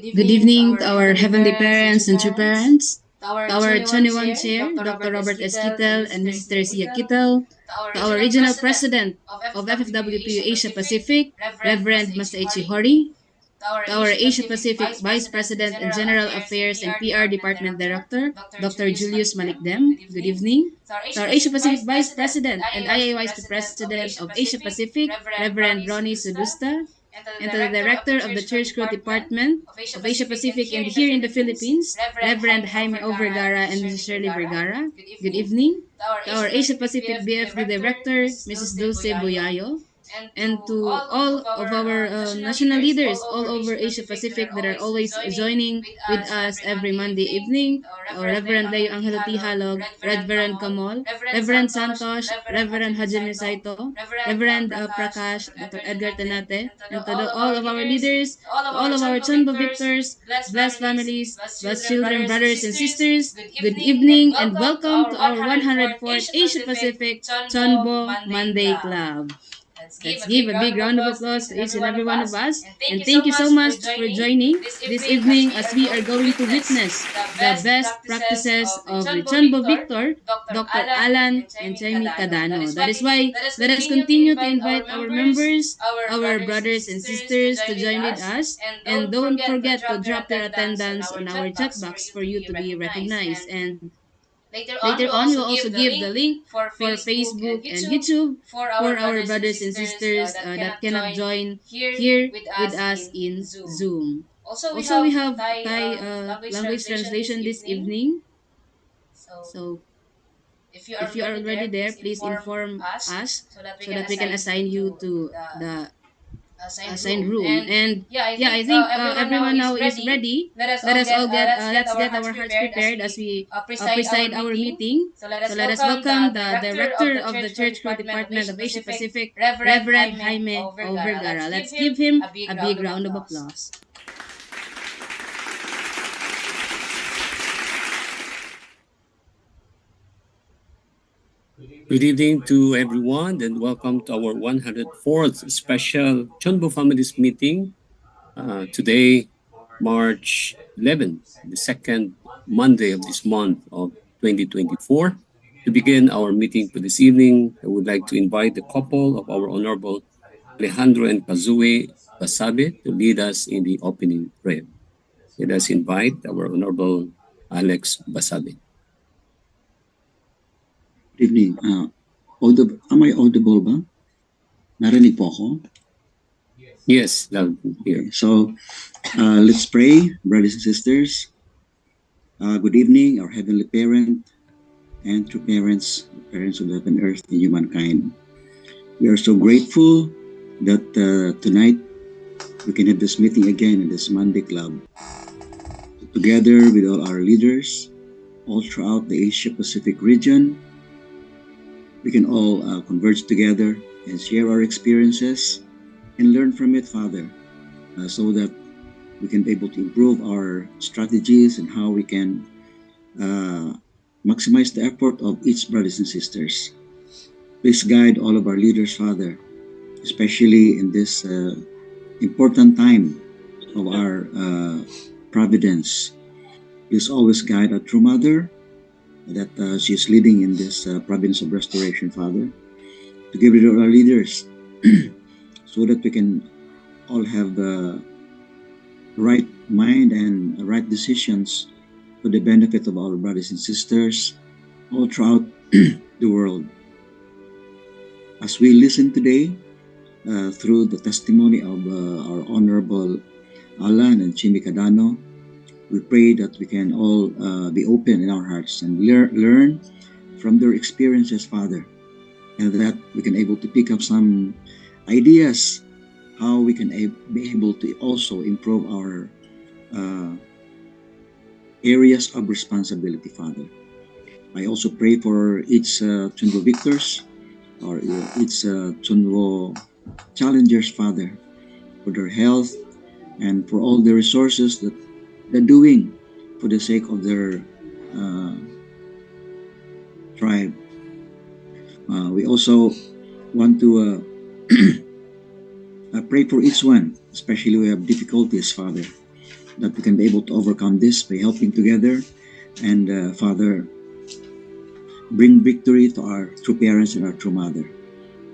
Good evening to our heavenly parents and true parents, to our 21 chair, Dr. Robert S. Kittel and Mrs. Teresia Kittel, to our regional president of FFWPU Asia Pacific, Reverend Masaichi Hori, to our Asia Pacific Vice President and General Affairs and PR Department Director, Dr. Julius Malikdem. Good evening. To our Asia Pacific Vice President and IAYSP President of Asia Pacific, Reverend Ronnie Sudusta, and to the Director of the Church Growth Department of Asia Pacific and here in the Philippines, Reverend Jaime O. Vergara and Mrs. Shirley Vergara. Good evening. To our Asia Pacific BFD Director, Mrs. Dulce Boyayo, and to all of our national leaders all over Asia Pacific that are always joining with us every Monday evening, our Reverend Leo Angelo Tihalog, Reverend Kamol, Reverend Santosh, Reverend Hajime Saito, Reverend Prakash, Dr. Edgar Tenate, and to all of our leaders, to all of our CheonBo victors, blessed families, blessed children, brothers and sisters, good evening and welcome to our 104th Asia Pacific CheonBo Monday Club. Let's give a big round of applause to each and every one of us. And thank you so much for joining this evening as we are going to witness the best practices of the CheonBo Victor, Dr. Alan and Jamie Cadano. That is why let us continue to invite our members, our brothers and sisters to join with us. And don't forget to drop your attendance on our chat box for you to be recognized. And later on, we'll also give the link for Facebook and YouTube for our brothers and sisters that cannot join here with us in Zoom. Also, we have Thai language translation this evening. So, if you are already there, please inform us so that we can assign you to the assigned room. And yeah, I think everyone now is ready. Let's get our hearts prepared as we preside our meeting. So let us welcome the director of the Church Growth Department of Asia Pacific, Reverend Jaime O. Vergara. Let's give him a big round of applause. Good evening to everyone and welcome to our 104th special CheonBo Families meeting. Today, March 11th, the second Monday of this month of 2024. To begin our meeting for this evening, I would like to invite the couple of our Honorable Alejandro and Kazue Basabe to lead us in the opening prayer. Let us invite our Honorable Alex Basabe. Good evening. Am I audible ba? Narinig po ako? Yes, loud and clear. Okay, so let's pray, brothers and sisters. Good evening, our heavenly parent and true parents, parents of heaven, earth, and humankind. We are so grateful that tonight we can have this meeting again in this Monday Club. Together with all our leaders, all throughout the Asia Pacific region, we can all converge together and share our experiences and learn from it, Father, so that we can be able to improve our strategies and how we can maximize the effort of each brothers and sisters. Please guide all of our leaders, Father, especially in this important time of our providence. Please always guide our true mother that she is leading in this province of restoration, Father, to give it to our leaders so that we can all have the right mind and right decisions for the benefit of our brothers and sisters all throughout the world. As we listen today through the testimony of our Honorable Alan and Jimmy Cadano, we pray that we can all be open in our hearts and learn from their experiences, Father, and that we can able to pick up some ideas how we can be able to also improve our areas of responsibility, Father. I also pray for each CheonBo victors or each CheonBo challengers, Father, for their health and for all the resources that they're doing for the sake of their tribe. We also want to pray for each one, especially we have difficulties, Father, that we can be able to overcome this by helping together. And Father, bring victory to our true parents and our true mother.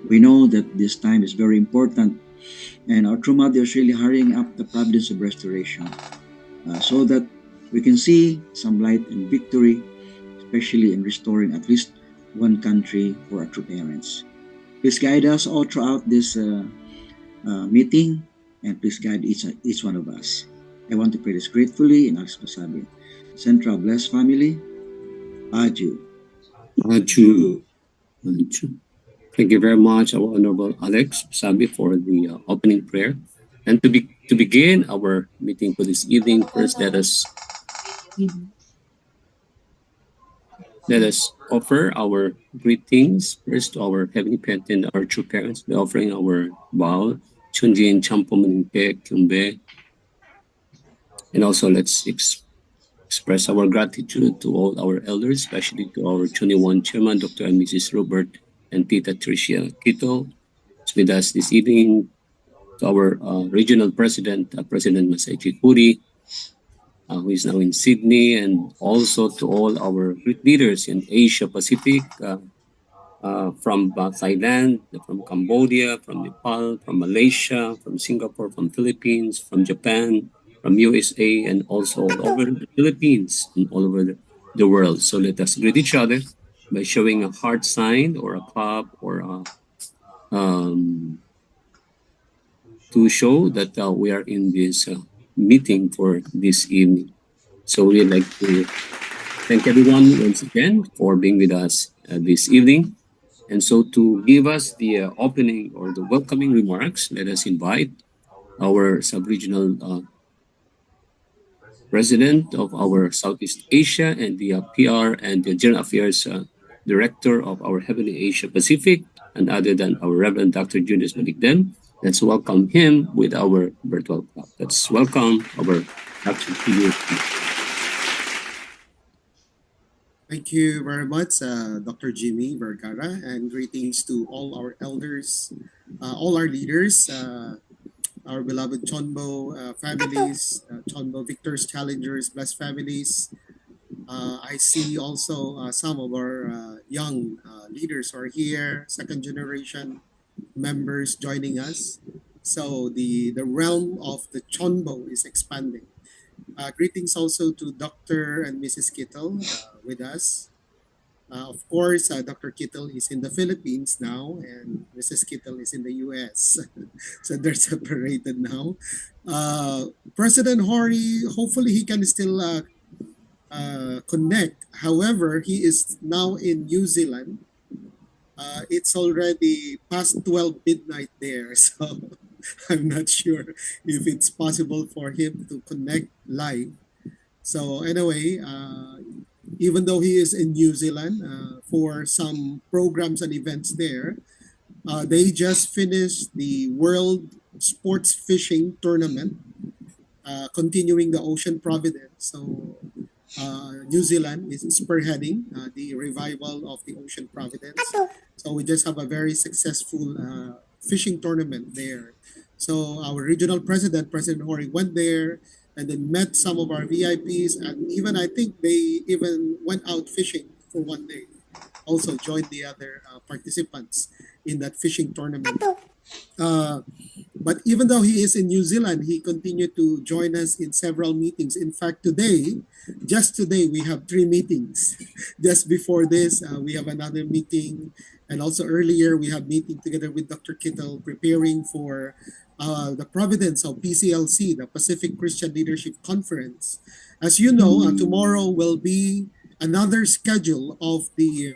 We know that this time is very important, and our true mother is really hurrying up the providence of restoration so that we can see some light and victory, especially in restoring at least one country for our true parents. Please guide us all throughout this meeting, and please guide each one of us. I want to pray this gratefully in Alex Pasabi. Central Blessed Family, adieu. Aju. Aju. Thank you very much, our Honorable Alex Sabi, for the opening prayer. And to begin our meeting for this evening, first let us offer our greetings first to our heavenly parent and our true parents by offering our vow, Chunjin Champo Maningpe Kyumbe. And also express our gratitude to all our elders, especially to our 21 chairman, Dr. and Mrs. Robert and Tita Tricia Quito, who's with us this evening, to our regional president, President Masaichi Puri, who is now in Sydney, and also to all our great leaders in Asia Pacific, from Thailand, from Cambodia, from Nepal, from Malaysia, from Singapore, from Philippines, from Japan, from USA, and also all over the Philippines and all over the world. So let us greet each other by showing a heart sign or a clap or to show that we are in this meeting for this evening. So we'd like to thank everyone once again for being with us this evening. And so to give us the opening or the welcoming remarks, let us invite our sub-regional president of our Southeast Asia and the PR and the General Affairs Director of our Heavenly Asia Pacific, and other than our Reverend Dr. Julius Malikden. Let's welcome him with our virtual clap. Let's welcome our Dr. Julius. Thank you very much, Dr. Jimmy Vergara, and greetings to all our elders, all our leaders, our beloved CheonBo families, CheonBo Victors, Challengers, Blessed families. I see also some of our young leaders are here, second generation members joining us. So the realm of the CheonBo is expanding. Greetings also to Dr. and Mrs. Kittle with us. Of course, Dr. Kittle is in the Philippines now, and Mrs. Kittle is in the US. So they're separated now. President Hori, hopefully he can still connect. However, he is now in New Zealand. It's already past 12 midnight there, so I'm not sure if it's possible for him to connect live. So anyway, even though he is in New Zealand for some programs and events there, they just finished the World Sports Fishing Tournament, continuing the Ocean Providence. So New Zealand is spearheading the revival of the Ocean Providence. So we just have a very successful fishing tournament there. So our regional president, President Hori, went there and then met some of our VIPs, and even I think they even went out fishing for one day. Also joined the other participants in that fishing tournament. But even though he is in New Zealand, he continued to join us in several meetings. In fact, just today, we have 3 meetings. Just before this, we have another meeting. And also earlier, we have meeting together with Dr. Kittle preparing for the providence of PCLC, the Pacific Christian Leadership Conference. As you know, tomorrow will be another schedule of the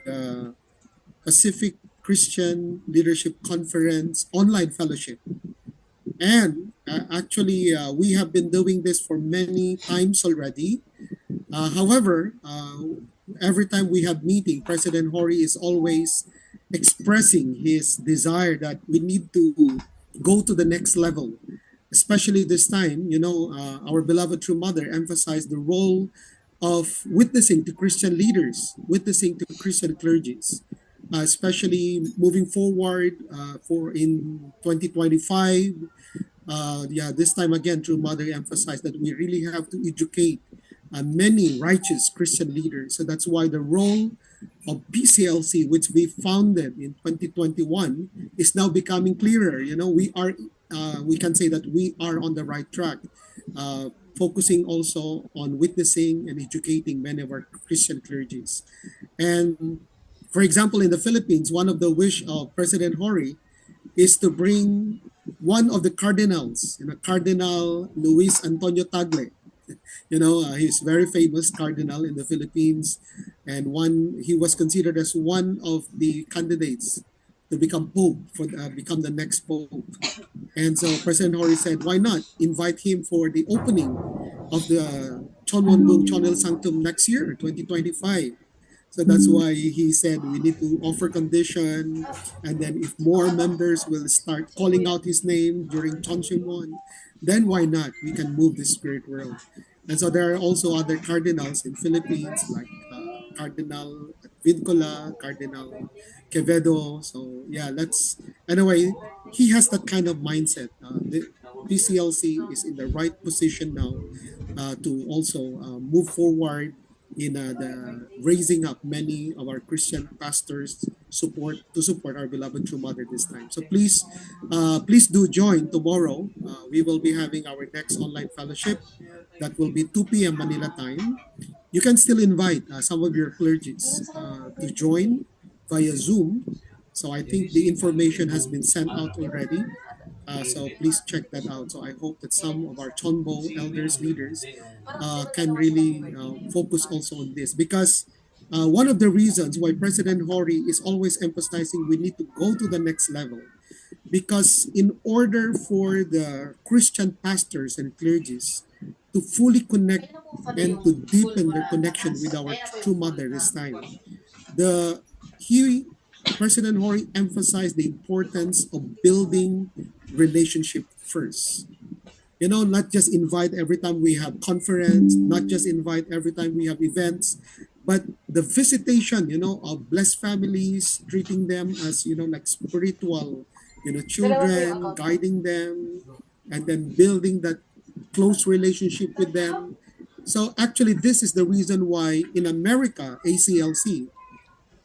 Pacific Christian Leadership Conference online fellowship. And actually, we have been doing this for many times already. However, every time we have meeting, President Hori is always expressing his desire that we need to go to the next level. Especially this time, our beloved True Mother emphasized the role of witnessing to Christian leaders, witnessing to Christian clergies, especially moving forward for in 2025. Yeah, this time again, True Mother emphasized that we really have to educate many righteous Christian leaders. So that's why the role of PCLC, which we founded in 2021, is now becoming clearer. We can say that we are on the right track, focusing also on witnessing and educating many of our Christian clergies. And for example, in the Philippines, one of the wish of President Hori is to bring one of the cardinals, Cardinal Luis Antonio Tagle. He's very famous cardinal in the Philippines, and he was considered as one of the candidates to become pope become the next pope. And so President Hori said, why not invite him for the opening of the Chonwon Chonil Sanctum next year, 2025. So that's why he said we need to offer condition, and then if more members will start calling out his name during Chonshimon, then why not? We can move the spirit world. And so there are also other cardinals in Philippines like Cardinal Vincola, Cardinal Quevedo. So yeah, anyway. He has that kind of mindset. The PCLC is in the right position now to also move forward in the raising up many of our Christian pastors support our beloved True Mother this time. So please do join tomorrow. We will be having our next online fellowship that will be 2 p.m. Manila time. You can still invite some of your clergies to join via Zoom. So I think the information has been sent out already. So please check that out. So I hope that some of our CheonBo elders, leaders, can really focus also on this, because one of the reasons why President Hori is always emphasizing we need to go to the next level, because in order for the Christian pastors and clergies to fully connect and to deepen their connection with our true mother this time, the he President Hori emphasized the importance of building relationship first. Not just invite every time we have conference, not just invite every time we have events, but the visitation, of blessed families, treating them as, like spiritual, children, guiding them, and then building that close relationship with them. So actually, this is the reason why in America, ACLC,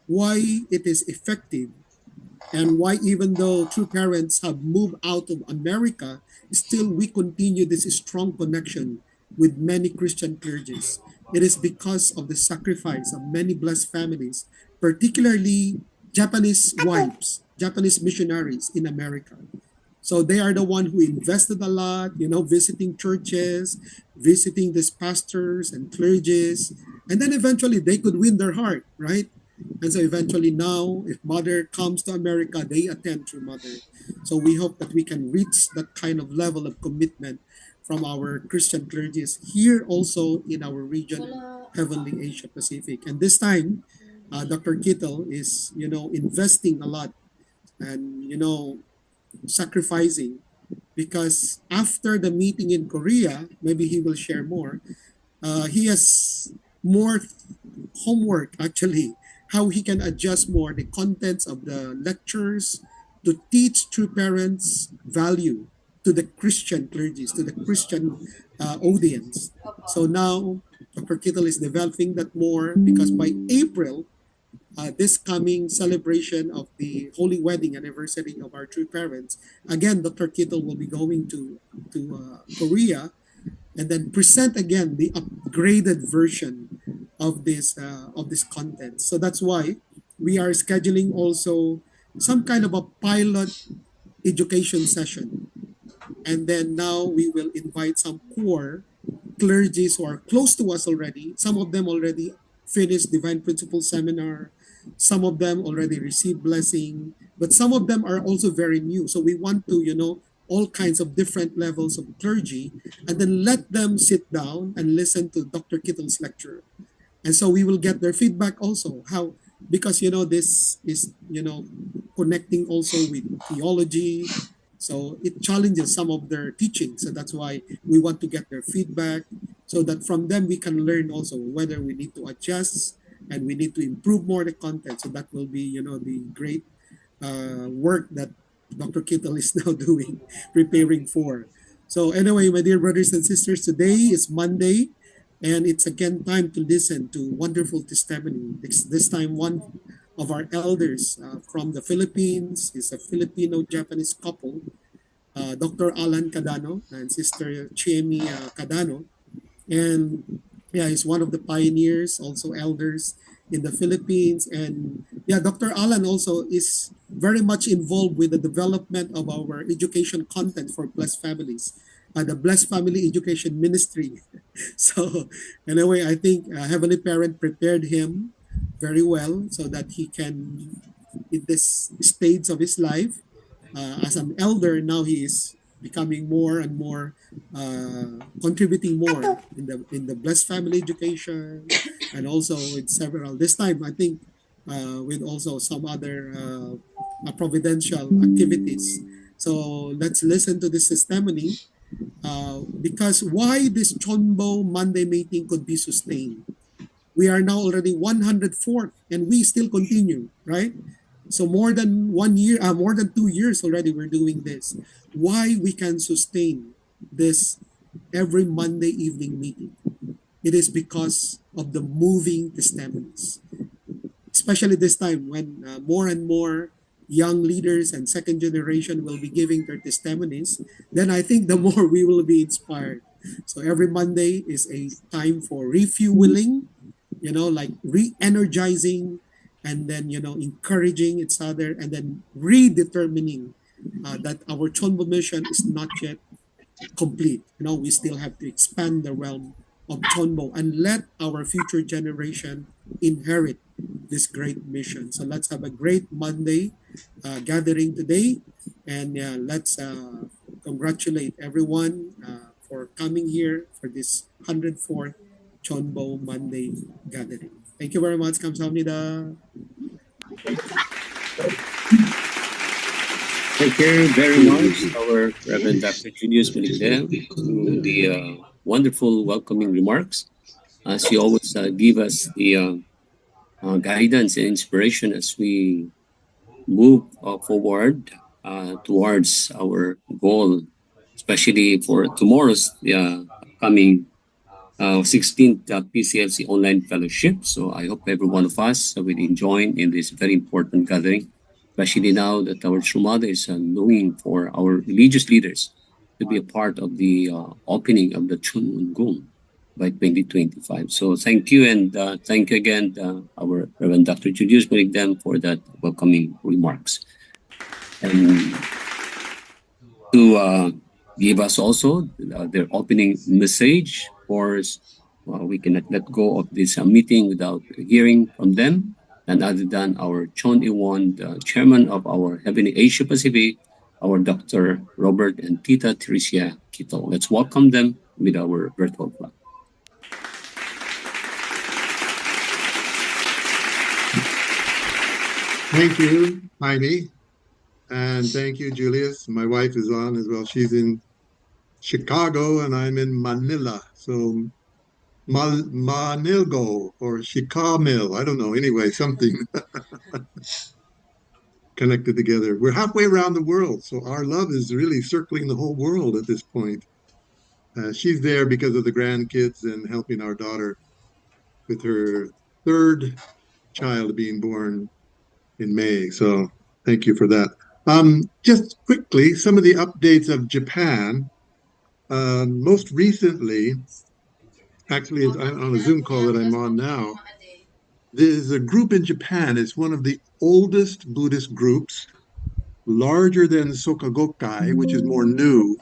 why it is effective, and why even though true parents have moved out of America, still we continue this strong connection with many Christian clergies. It is because of the sacrifice of many blessed families, particularly Japanese wives, Japanese missionaries in America. So they are the one who invested a lot, visiting churches, visiting these pastors and clergies, and then eventually they could win their heart, right? And so eventually now, if mother comes to America, they attend through mother. So we hope that we can reach that kind of level of commitment from our Christian clergies here also in our region, Heavenly Asia Pacific. And this time, Dr. Kittle is, investing a lot and, sacrificing, because after the meeting in Korea, maybe he will share more. He has more homework actually, how he can adjust more the contents of the lectures to teach true parents value to the Christian clergies, to the Christian audience. So now Dr. Kittle is developing that more, because by April, this coming celebration of the holy wedding anniversary of our true parents, again, Dr. Kittle will be going to Korea, and then present again the upgraded version of this content. So that's why we are scheduling also some kind of a pilot education session, and then now we will invite some core clergies who are close to us already. Some of them already finished Divine Principles Seminar. Some of them already received blessing, but some of them are also very new. So we want to, all kinds of different levels of clergy, and then let them sit down and listen to Dr. Kittle's lecture. And so we will get their feedback also, how, because this is connecting also with theology, so it challenges some of their teachings. So that's why we want to get their feedback, so that from them we can learn also whether we need to adjust and we need to improve more the content. So that will be the great work that Dr. Kittle is now doing, preparing for. So anyway, my dear brothers and sisters, today is Monday, and it's again time to listen to wonderful testimony. This time, one of our elders from the Philippines is a Filipino-Japanese couple, Dr. Alan Cadano and Sister Chiemi Cadano. And yeah, he's one of the pioneers, also elders in the Philippines. And yeah, Dr. Alan also is very much involved with the development of our education content for blessed families, the Blessed Family Education Ministry. So anyway, I think Heavenly Parent prepared him very well so that he can, in this stage of his life, as an elder, now he is becoming more and more contributing more in the blessed family education, and also with several this time I think with also some other providential activities. So let's listen to this testimony, because why this CheonBo Monday meeting could be sustained. We are now already 104th and we still continue, right? So more than 1 year, more than 2 years already we're doing this. Why we can sustain this every Monday evening meeting? It is because of the moving testimonies, especially this time when more and more young leaders and second generation will be giving their testimonies. Then I think the more we will be inspired. So every Monday is a time for refueling, like re-energizing, and then encouraging each other, and then redetermining that our CheonBo mission is not yet complete. We still have to expand the realm of CheonBo and let our future generation inherit this great mission. So let's have a great Monday gathering today, and let's congratulate everyone for coming here for this 104th CheonBo Monday gathering. Thank you very much. 감사합니다. Thank you very much, Thank our Reverend Dr. Julius Maligdem, to the wonderful welcoming remarks. As you always give us the guidance and inspiration as we move forward towards our goal, especially for tomorrow's upcoming 16th PCLC online fellowship. So I hope every one of us will join in this very important gathering, especially now that our Shumada is longing for our religious leaders to be a part of the opening of the Chun Gung by 2025. So thank you, and thank you again, our Reverend Dr. Julius Maligdem, for that welcoming remarks. And to give us also their opening message. Of course, we cannot let go of this meeting without hearing from them, and other than our Chon Iwon, the chairman of our Heavenly Asia Pacific, our Dr. Robert and Tita Tricia Kito. Let's welcome them with our virtual flag. Thank you, Jaime. And thank you, Julius. My wife is on as well. She's in Chicago and I'm in Manila. So Manilgo or Chicago, I don't know. Anyway, something connected together. We're halfway around the world. So our love is really circling the whole world at this point. She's there because of the grandkids and helping our daughter with her third child being born in May. So thank you for that. Just quickly, some of the updates of Japan. Most recently, actually, it's on a Zoom call that I'm on now. There's a group in Japan. It's one of the oldest Buddhist groups, larger than Sokagokai, which is more new.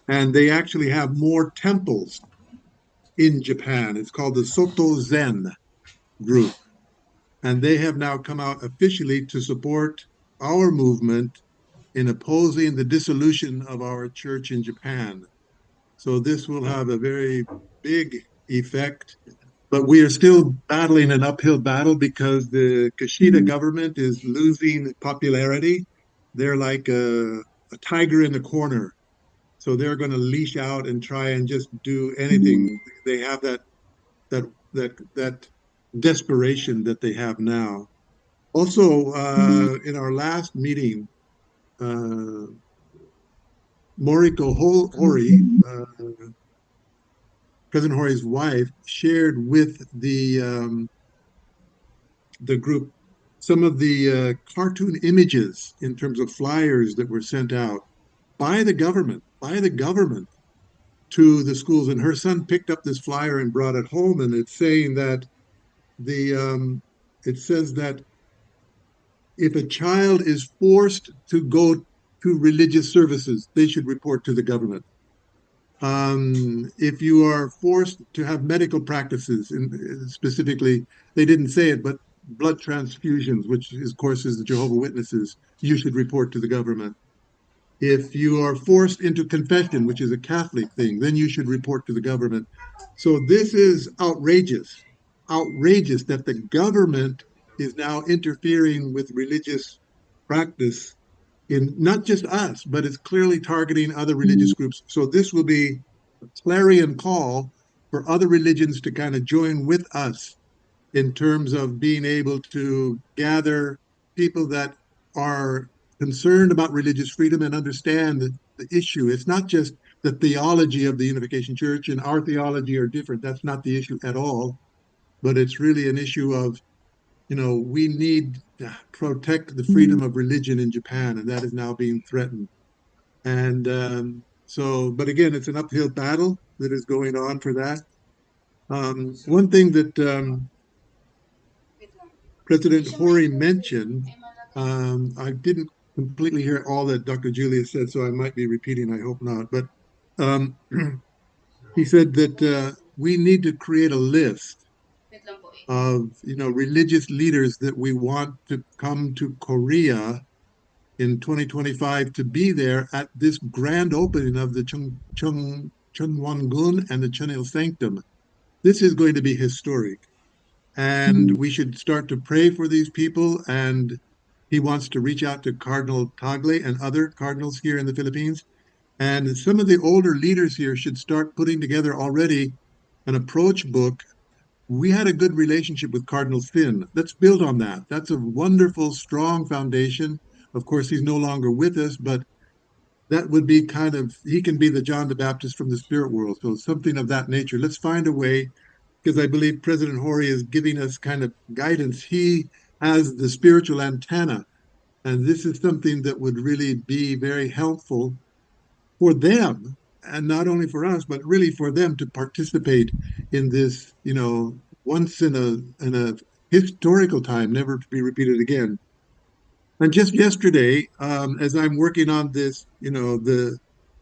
And they actually have more temples in Japan. It's called the Soto Zen group. And they have now come out officially to support our movement in opposing the dissolution of our church in Japan. So this will have a very big effect. But we are still battling an uphill battle because the Kishida government is losing popularity. They're like a tiger in the corner. So they're going to leash out and try and just do anything. They have that desperation that they have now. Also, in our last meeting, uh, Moriko Hori, President Hori's wife, shared with the group some of the cartoon images in terms of flyers that were sent out by the government to the schools. And her son picked up this flyer and brought it home, and it's saying that the it says that if a child is forced to go to religious services, they should report to the government. If you are forced to have medical practices, specifically, they didn't say it, but blood transfusions, which of course is the Jehovah Witnesses, you should report to the government. If you are forced into confession, which is a Catholic thing, then you should report to the government. So this is outrageous, outrageous that the government is now interfering with religious practice in not just us, but it's clearly targeting other religious groups. So this will be a clarion call for other religions to kind of join with us in terms of being able to gather people that are concerned about religious freedom and understand the issue. It's not just the theology of the Unification Church and our theology are different. That's not the issue at all. But it's really an issue of, we need to protect the freedom of religion in Japan, and that is now being threatened. And but again, it's an uphill battle that is going on for that. One thing that President Hori mentioned, I didn't completely hear all that Dr. Julia said, so I might be repeating, I hope not. But um, he said that we need to create a list of religious leaders that we want to come to Korea in 2025 to be there at this grand opening of the Cheonwon-gun and the Cheonil Sanctum. This is going to be historic, and we should start to pray for these people. And he wants to reach out to Cardinal Tagle and other cardinals here in the Philippines. And some of the older leaders here should start putting together already an approach book. We had a good relationship with Cardinal Finn. Let's build on that. That's a wonderful, strong foundation. Of course, he's no longer with us, but that would be he can be the John the Baptist from the spirit world. So something of that nature. Let's find a way, because I believe President Hori is giving us kind of guidance. He has the spiritual antenna, and this is something that would really be very helpful for them, and not only for us, but really for them to participate in this, once in a historical time, never to be repeated again. And just yesterday, as I'm working on this, the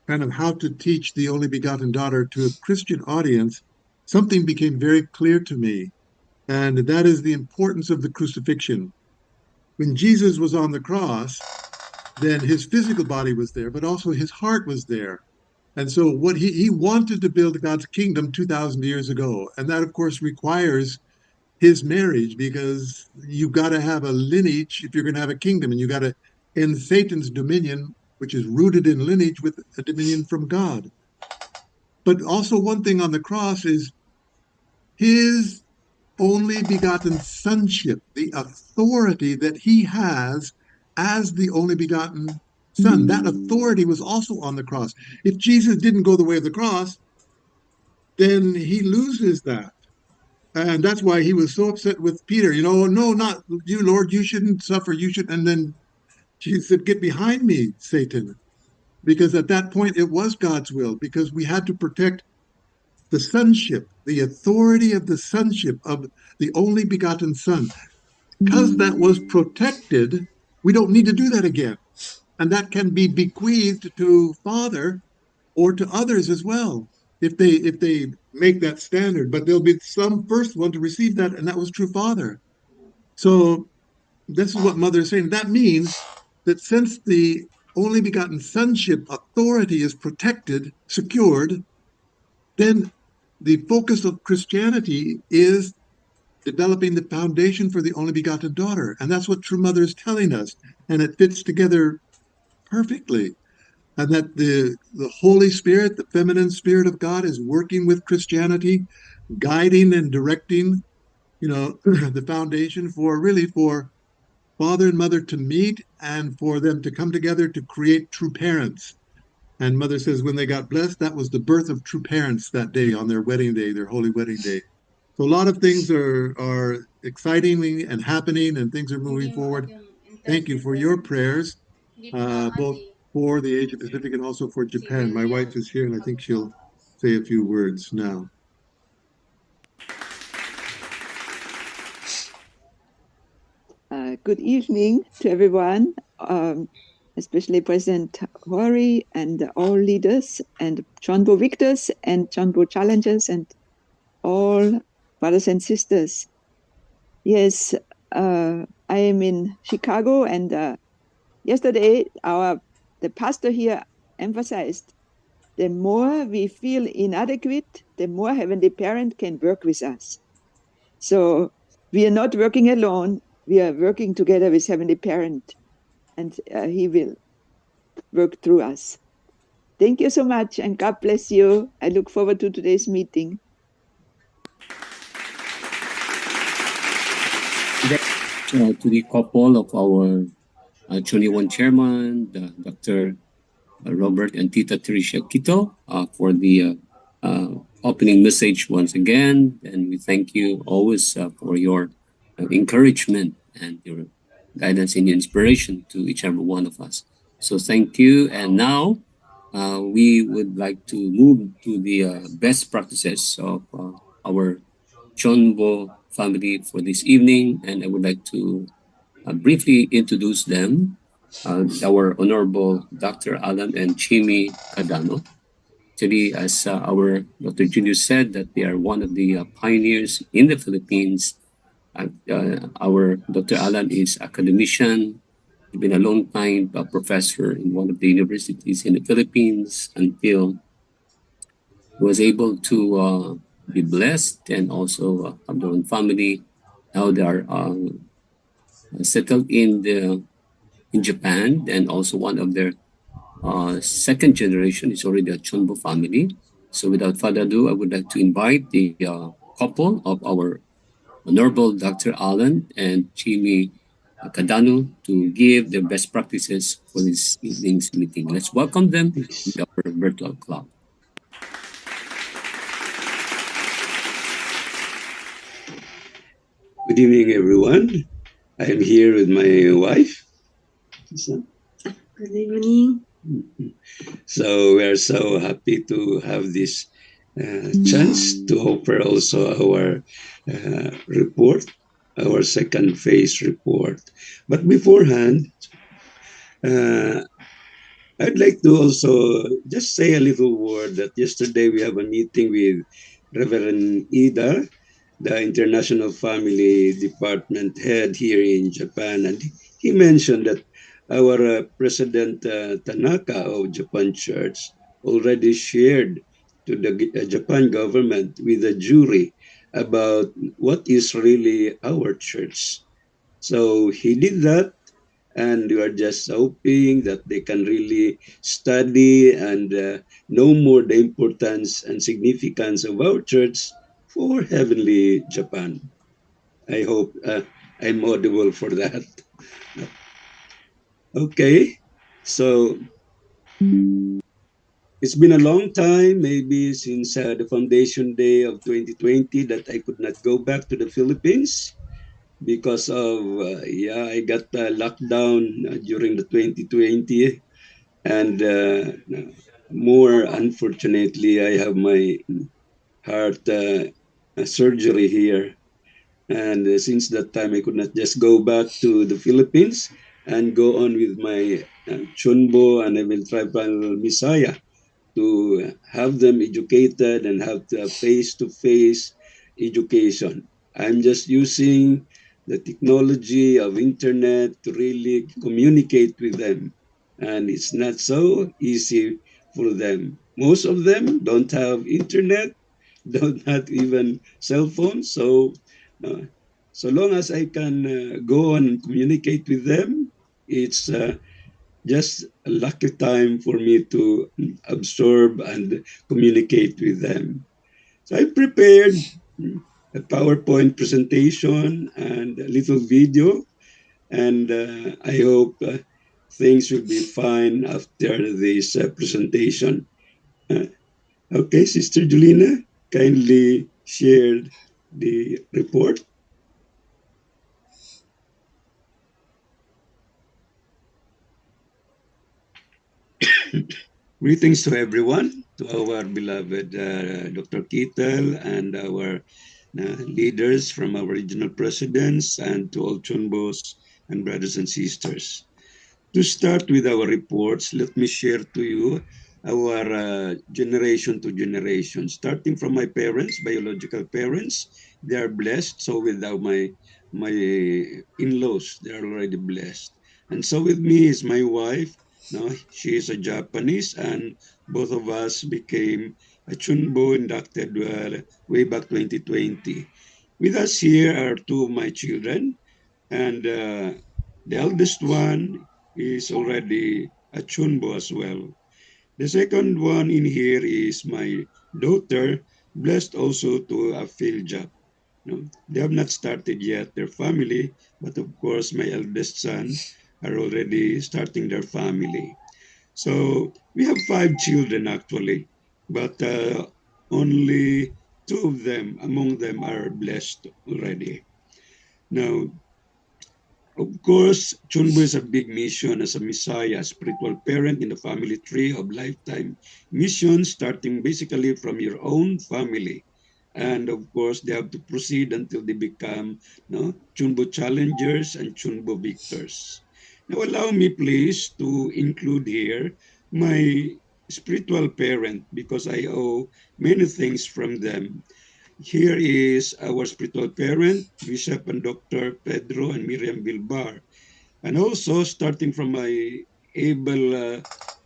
kind of how to teach the only begotten daughter to a Christian audience, something became very clear to me, and that is the importance of the crucifixion. When Jesus was on the cross, then his physical body was there, but also his heart was there. And so what he wanted to build God's kingdom 2,000 years ago. And that, of course, requires his marriage, because you've got to have a lineage if you're going to have a kingdom, and you got to end Satan's dominion, which is rooted in lineage, with a dominion from God. But also one thing on the cross is his only begotten sonship, the authority that he has as the only begotten son. That authority was also on the cross. If Jesus didn't go the way of the cross, then he loses that. And that's why he was so upset with Peter. No, not you, Lord. You shouldn't suffer. You should. And then Jesus said, "Get behind me, Satan." Because at that point, it was God's will, because we had to protect the sonship, the authority of the sonship of the only begotten Son. Because that was protected, we don't need to do that again. And that can be bequeathed to Father or to others as well, if they make that standard. But there'll be some first one to receive that, and that was true Father. So this is what Mother is saying. That means that since the only begotten sonship authority is protected, secured, then the focus of Christianity is developing the foundation for the only begotten daughter. And that's what True Mother is telling us. And it fits together perfectly. And that the Holy Spirit, the feminine spirit of God, is working with Christianity, guiding and directing, the foundation for father and mother to meet and for them to come together to create true parents. And mother says when they got blessed, that was the birth of true parents that day on their wedding day, their holy wedding day. So a lot of things are exciting and happening, and things are moving forward. Thank you for your prayers, both for the Asia Pacific and also for Japan. My wife is here, and I think she'll say a few words now. Good evening to everyone, especially President Hori and all leaders and CheonBo victors and CheonBo challengers and all brothers and sisters. Yes, I am in Chicago, and yesterday the pastor here emphasized the more we feel inadequate, the more Heavenly Parent can work with us. So we are not working alone. We are working together with Heavenly Parent, and He will work through us. Thank you so much, and God bless you. I look forward to today's meeting. To the couple of our 21 chairman, Dr. Robert and Tita Tricia Quito, for the opening message once again. And we thank you always for your encouragement and your guidance and inspiration to each and every one of us. So thank you. And now we would like to move to the best practices of our CheonBo family for this evening. And I would like to briefly introduce them. Our Honorable Dr. Alan and Chimi Cadano. Actually, as our Dr. Julius said, that they are one of the pioneers in the Philippines. Our Dr. Alan is academician. He's been a long time professor in one of the universities in the Philippines until he was able to be blessed and also have their own family. Now they are settled in Japan, and also one of their second generation is already a CheonBo family. So without further ado, I would like to invite the couple of our Honorable Dr. Alan and Chimi Cadano to give their best practices for this evening's meeting. Let's welcome them in our virtual club. Good evening, everyone. I am here with my wife. Good evening. So we are so happy to have this chance to offer also our report, our second phase report. But beforehand, uh, I'd like to also just say a little word that yesterday we have a meeting with Reverend Ida, the International Family Department head here in Japan, and he mentioned that our President Tanaka of Japan Church already shared to the Japan government with a jury about what is really our church. So he did that, and we are just hoping that they can really study and know more the importance and significance of our church for heavenly Japan. I hope I'm audible for that. Okay, so it's been a long time, maybe since the foundation day of 2020, that I could not go back to the Philippines because of, I got locked down during the 2020. And more unfortunately, I have my heart surgery here. And since that time, I could not just go back to the Philippines and go on with my CheonBo and I will tribal Messiah to have them educated and have the face-to-face education. I'm just using the technology of internet to really communicate with them. And it's not so easy for them. Most of them don't have internet, don't have even cell phones. So, so long as I can go on and communicate with them, it's just a lucky time for me to absorb and communicate with them. So I prepared a PowerPoint presentation and a little video And I hope things will be fine after this presentation. Uh, okay, Sister Julina, kindly share the report. Greetings to everyone, to our beloved Dr. Kittel and our leaders from our regional presidents and to all Chunbos and brothers and sisters. To start with our reports, let me share to you our generation to generation. Starting from my parents, biological parents, they are blessed. So with my in-laws, they are already blessed. And so with me is my wife. No, she is a Japanese, and both of us became a Chunbo inducted way back 2020. With us here are two of my children, and the eldest one is already a chunbo as well. The second one in here is my daughter, blessed also to a field job. No, they have not started yet their family, but of course my eldest son are already starting their family. So we have five children actually, but only two of them among them are blessed already. Now, of course, Chunbo is a big mission as a messiah, spiritual parent in the family tree of lifetime mission, starting basically from your own family. And of course, they have to proceed until they become Chunbo challengers and Chunbo victors. Now, allow me, please, to include here my spiritual parent because I owe many things from them. Here is our spiritual parent, Bishop and Dr. Pedro and Miriam Bilbar. And also, starting from my able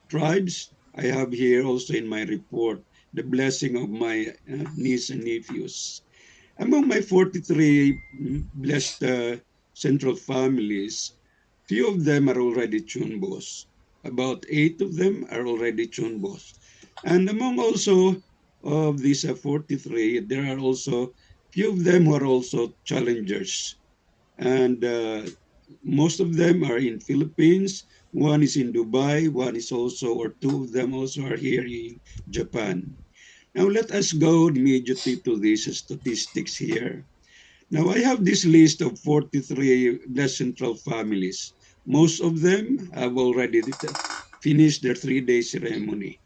tribes, I have here also in my report the blessing of my niece and nephews. Among my 43 blessed central families, few of them are already chunbos. About 8 of them are already chunbos. And among also of these 43, there are also few of them who are also challengers. And most of them are in Philippines. One is in Dubai. One is also, or two of them also are here in Japan. Now let us go immediately to these statistics here. Now, I have this list of 43 Blessed Central families. Most of them have already finished their 3 day ceremony.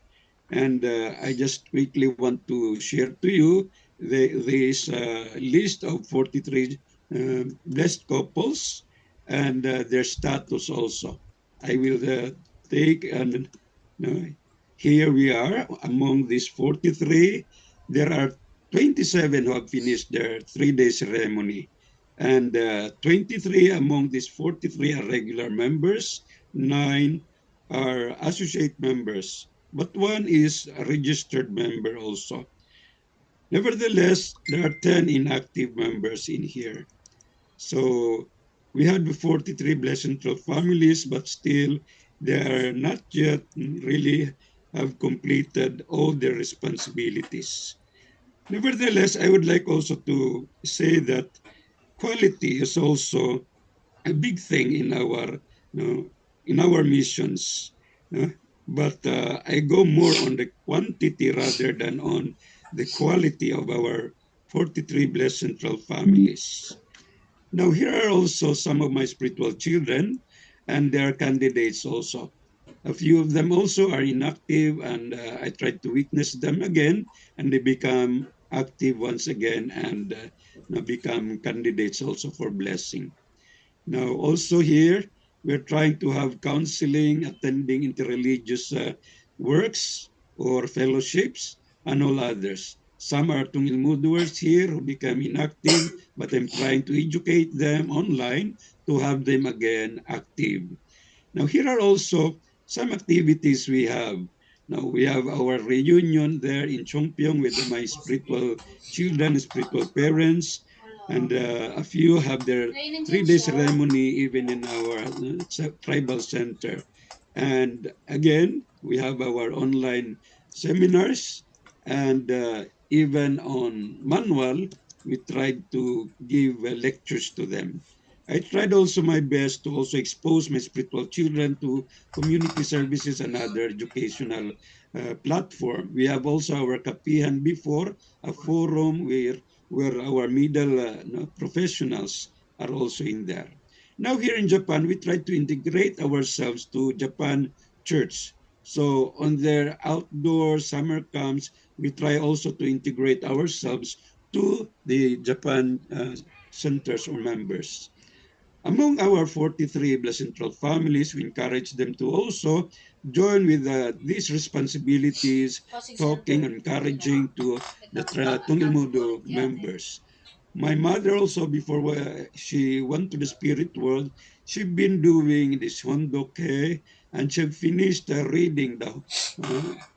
And I just quickly want to share to you this list of 43 blessed couples and their status also. I will take and here we are among these 43. There are 27 who have finished their 3 day ceremony. And 23 among these 43 are regular members, nine are associate members, but one is a registered member also. Nevertheless, there are 10 inactive members in here. So we had 43 Blessed Central families, but still they are not yet really have completed all their responsibilities. Nevertheless, I would like also to say that quality is also a big thing in our missions. uh, but I go more on the quantity rather than on the quality of our 43 blessed central families. Now, here are also some of my spiritual children, and they are candidates also. A few of them also are inactive, and I try to witness them again, and they become active once again and now become candidates also for blessing. Now, also here, we're trying to have counseling, attending interreligious works or fellowships, and all others. Some are Tungilmuduars here who become inactive, but I'm trying to educate them online to have them again active. Now, here are also some activities we have. Now, we have our reunion there in Chongpyong with my spiritual children, spiritual parents, and a few have their 3 day ceremony even in our tribal center. And again, we have our online seminars, and even on manual, we tried to give lectures to them. I tried also my best to also expose my spiritual children to community services and other educational platform. We have also our kapihan before, a forum where our middle professionals are also in there. Now here in Japan, we try to integrate ourselves to Japan church. So on their outdoor summer camps, we try also to integrate ourselves to the Japan centers or members. Among our 43 Central families, we encourage them to also join with these responsibilities, talking and encouraging to the Tungilmudu members. My mother also, before she went to the spirit world, she'd been doing this Hondoke, and she finished reading the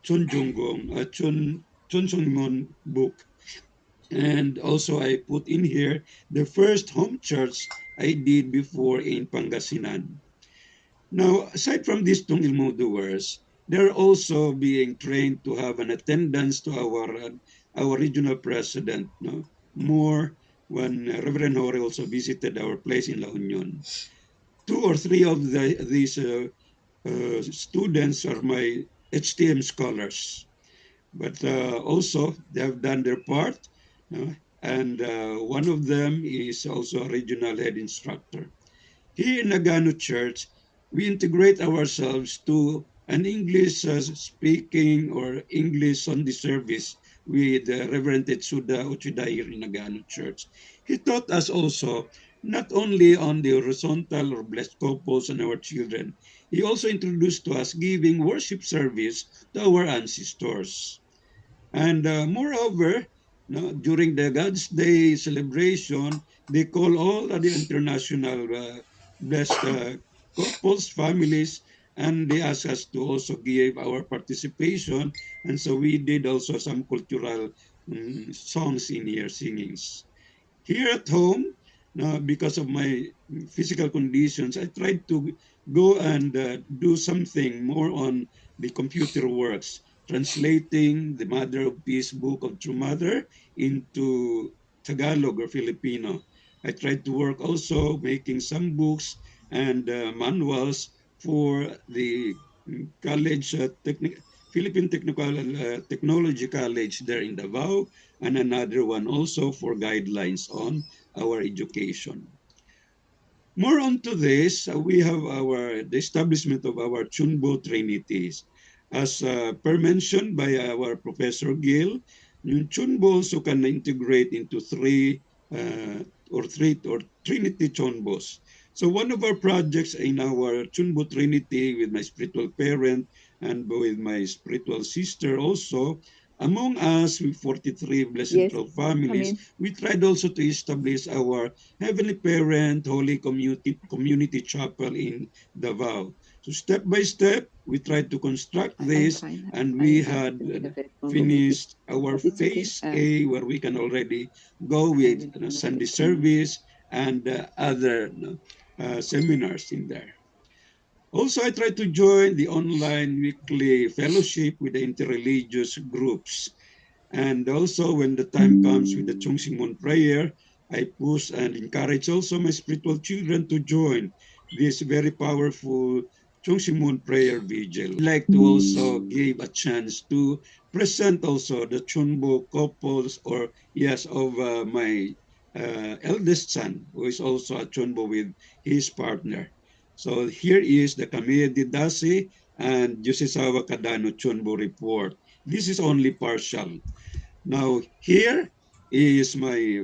Chun Junggong, Chun Sungmon book. And also I put in here the first home church I did before in Pangasinan. Now, aside from these Tungilmo doers, they're also being trained to have an attendance to our regional president, no? More when Reverend Hori also visited our place in La Union. Two or three of these students are my HTM scholars, but also they have done their part, and one of them is also a regional head instructor. Here in Nagano Church, we integrate ourselves to an English speaking or English Sunday service with Reverend Tetsuda Uchida here in Nagano Church. He taught us also not only on the horizontal or blessed couples and our children, he also introduced to us giving worship service to our ancestors. And moreover, no, during the God's Day celebration, they call all the international blessed couples, families, and they ask us to also give our participation. And so we did also some cultural songs in here, singings. Here at home, because of my physical conditions, I tried to go and do something more on the computer works, translating the Mother of Peace book of True Mother into Tagalog or Filipino. I tried to work also making some books and manuals for the college, Philippine Technical Technology College there in Davao, and another one also for guidelines on our education. More on to this, we have the establishment of our CheonBo Trinities. As per mentioned by our Professor Gill, CheonBo also can integrate into three or Trinity Chonbos. So one of our projects in our CheonBo Trinity with my spiritual parent and with my spiritual sister also, among us with 43 Blessed Yes, Central come families, in. we tried also to establish our Heavenly Parent Holy Community Chapel in Davao. So step by step, we tried to construct I'm this, fine. and we I had don't have a problem with it, finished our but it's okay. phase A, where we can already go I with will do my Sunday best anyway. service and other seminars in there. Also, I try to join the online weekly fellowship with the interreligious groups. And also, when the time comes with the Chung Simon prayer, I push and encourage also my spiritual children to join this very powerful Chung Simon prayer vigil. I like to also give a chance to present also the Chunbo couples, or yes, of my eldest son, who is also a Chunbo with his partner. So here is the Kamiya Didasi and Yusisawa Kadano Chunbo report. This is only partial. Now, here is my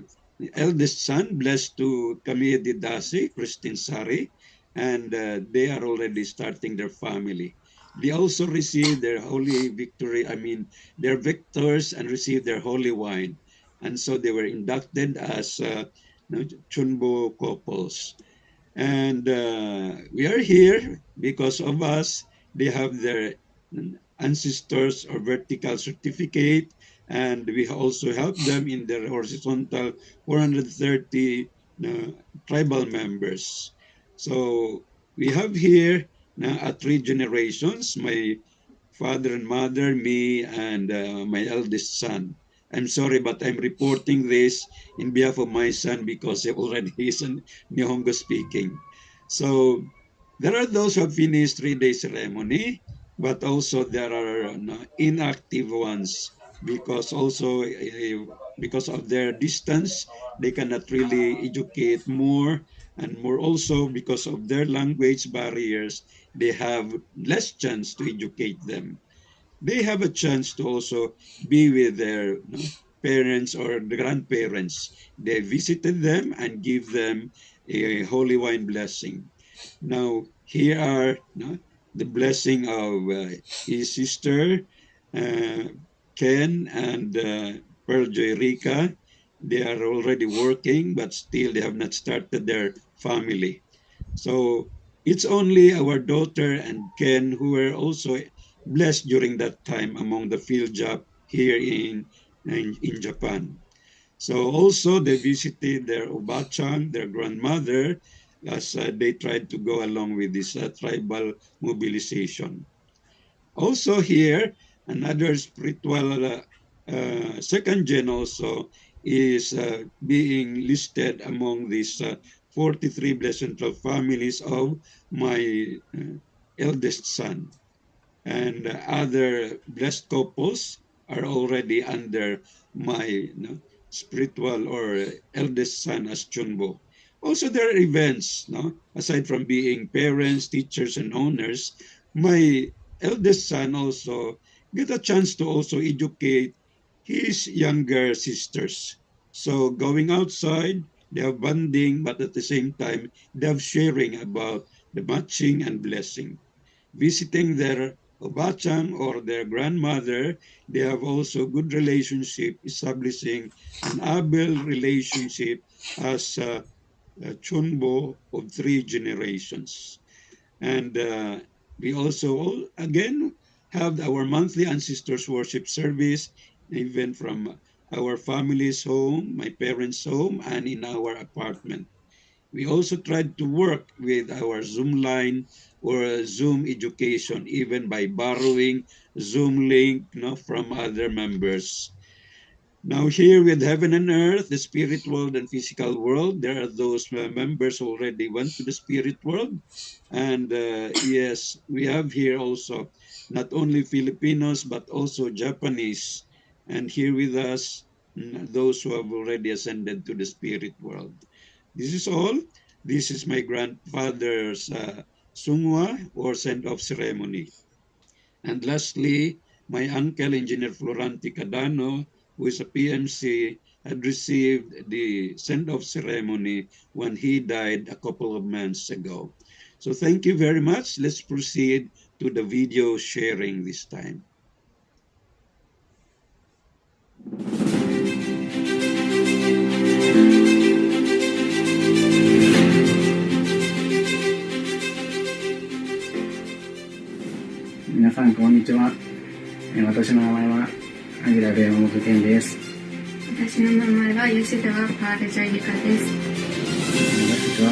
eldest son, blessed to Camille Didasi, Christine Sari, and they are already starting their family. They also received their holy victory, I mean, they're victors and received their holy wine. And so they were inducted as Chunbo couples. And we are here because of us. They have their ancestors or vertical certificate, and we also help them in their horizontal 430 tribal members. So we have here three generations, my father and mother, me, and my eldest son. I'm sorry, but I'm reporting this in behalf of my son because he already is in Nihongo speaking. So there are those who have finished 3-day ceremony, but also there are inactive ones because also because of their distance, they cannot really educate more, and more also because of their language barriers, they have less chance to educate them. They have a chance to also be with their parents or the grandparents. They visited them and give them a holy wine blessing. Now, here are the blessing of his sister, uh, Ken and Pearl Joy Rica. They are already working, but still they have not started their family. So it's only our daughter and Ken who were also blessed during that time among the field job here in Japan. So also they visited their obachan, their grandmother, as they tried to go along with this tribal mobilization. Also here, another spiritual second gen also is being listed among these 43 blessed central families of my eldest son. And other blessed couples are already under my spiritual or eldest son as CheonBo. Also, there are events, aside from being parents, teachers, and owners, my eldest son also get a chance to also educate his younger sisters. So going outside, they have bonding, but at the same time, they have sharing about the matching and blessing. Visiting their obachang or their grandmother, they have also good relationship, establishing an able relationship as CheonBo of 3 generations. And we also, again, have our monthly ancestors worship service, even from our family's home, my parents' home, and in our apartment. We also tried to work with our Zoom line or Zoom education, even by borrowing Zoom link from other members. Now here with heaven and earth, the spirit world and physical world, there are those members already went to the spirit world. And yes, we have here also not only Filipinos, but also Japanese. And here with us, those who have already ascended to the spirit world. This is all. This is my grandfather's sungwa or send-off ceremony. And lastly, my uncle, Engineer Florante Cadano, who is a PMC, had received the send-off ceremony when he died a couple of months ago. So thank you very much. Let's proceed to the video sharing this time. 皆さんこんにちは。私の名前はアギラル山本健です。私の名前は吉田パールジョイリカです。私たちは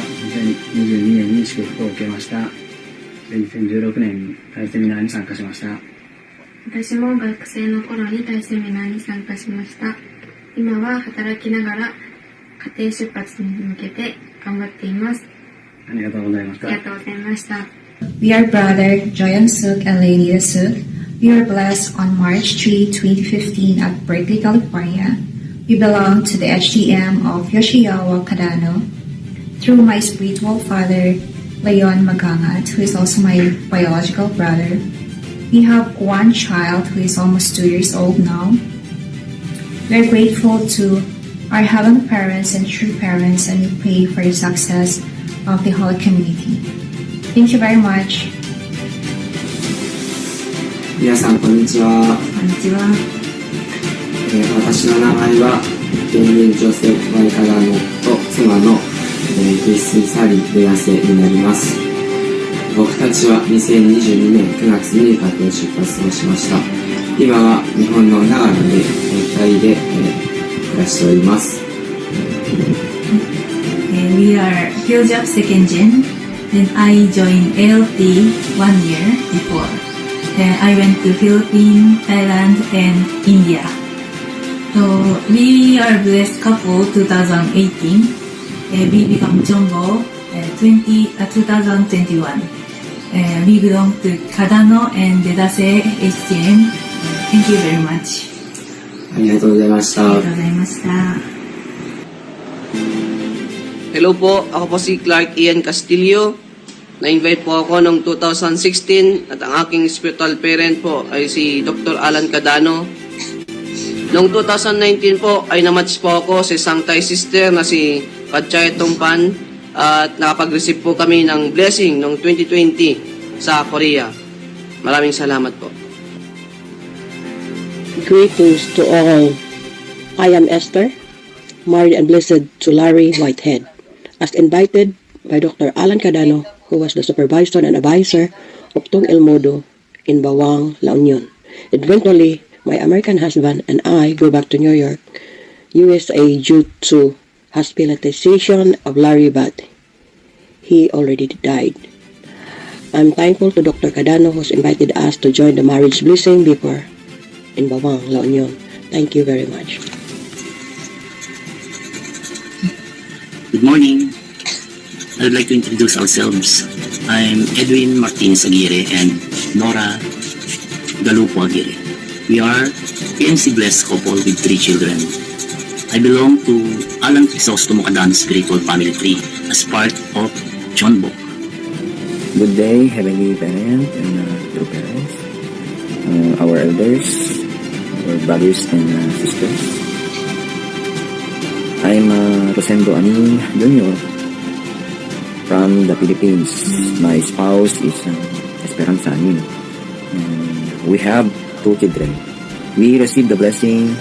2022年に祝福を受けました。2016年にタイセミナーに参加しました。私も学生の頃にタイセミナーに参加しました。今は働きながら家庭出発に向けて頑張っています。ありがとうございました。ありがとうございました。We are brother Joyan Suk and Leonida Suk. We were blessed on March 3, 2015 at Berkeley, California. We belong to the HTM of Yoshiyawa Kadano. Through my spiritual father, Leon Magangat, who is also my biological brother. We have one child who is almost 2 years old now. We are grateful to our heavenly parents and true parents, and we pray for the success of the whole community. Thank you very much. 皆さんこんにちは。こんにちは。私の名前は現任女性ワイカダノと妻のクリス・サリ・レアセになります。僕たちは2022年9月に家庭出発をしました。今は日本の長野で2人で暮らしております。We are Field Job Second Gen. Then I joined ALT 1 year before. Then I went to Philippines, Thailand, and India. So we are blessed couple 2018. We become CheonBo 2021. We belong to Kadano and Dedase HTM. Thank you very much. ありがとうございましありがとた。うございました。Hello po, ako po si Clark Ian Castillo. Na-invite po ako noong 2016 at ang aking spiritual parent po ay si Dr. Alan Cadano. Noong 2019 po ay namatch po ako sa isang Thai sister na si Katchay Tongpan at nakapag-receive po kami ng blessing noong 2020 sa Korea. Maraming salamat po. Greetings to all. I am Esther, married and blessed to Larry Whitehead, as invited by Dr. Alan Cadano, who was the supervisor and advisor of Tong El Modo in Bawang, La Union. Eventually, my American husband and I go back to New York, USA due to hospitalization of Larry, but he already died. I'm thankful to Dr. Cadano, who's invited us to join the marriage blessing before in Bawang, La Union. Thank you very much. Good morning. I would like to introduce ourselves. I'm Edwin Martinez Aguirre and Nora Galupo Aguirre. We are PNC blessed couple with 3 children. I belong to Alan Crisostomo Cadano Spiritual Family Tree as part of CheonBo. Good day, Heavenly Parent and true parents, our elders, our brothers and sisters. I'm Rosendo Aning Jr. from the Philippines. My spouse is Esperanza Aning. And we have 2 children. We received the blessing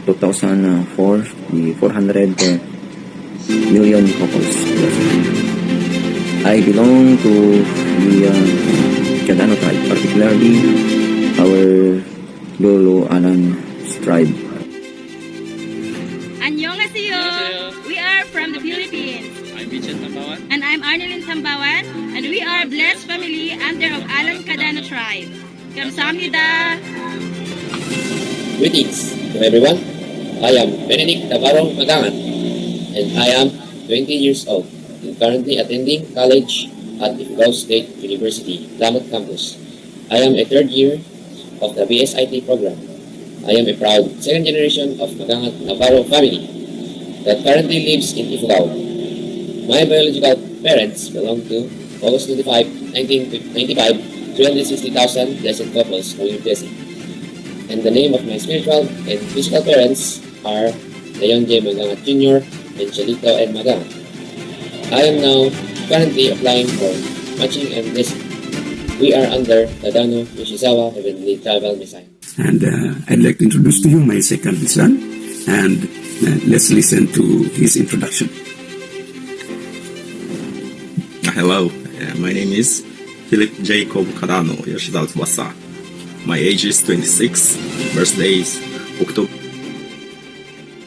2004, the 400 million couples blessing. I belong to the Cadano tribe, particularly our Lolo Alan's tribe. Annyeonghaseyo. We are from the Philippines. I'm Vincent Tambawan. And I'm Arnelin Tambawan. And we are a blessed family under of Alan Cadano tribe. Kamsahamnida. Greetings to everyone. I am Benedict Tabarong Magangan and I am 20 years old and currently attending college at Ifugao State University, Lamat Campus. I am a 3rd year of the BSIT program. I am a proud 2nd generation of Magangan Navarro family that currently lives in Ifugao. My biological parents belong to August 25, 1995, 360,000 blessed couples who live blessing. And the name of my spiritual and physical parents are Leon J. Magangat Jr. and Chelito N. Magangat. I am now currently applying for matching and blessing. We are under Tadano Yoshizawa Heavenly Travel Messiah. And I'd like to introduce to you my second son, and let's listen to his introduction. Hello, my name is Philip Jacob Cadano Yoshizawa Tsubasa. My age is 26, birthday is October.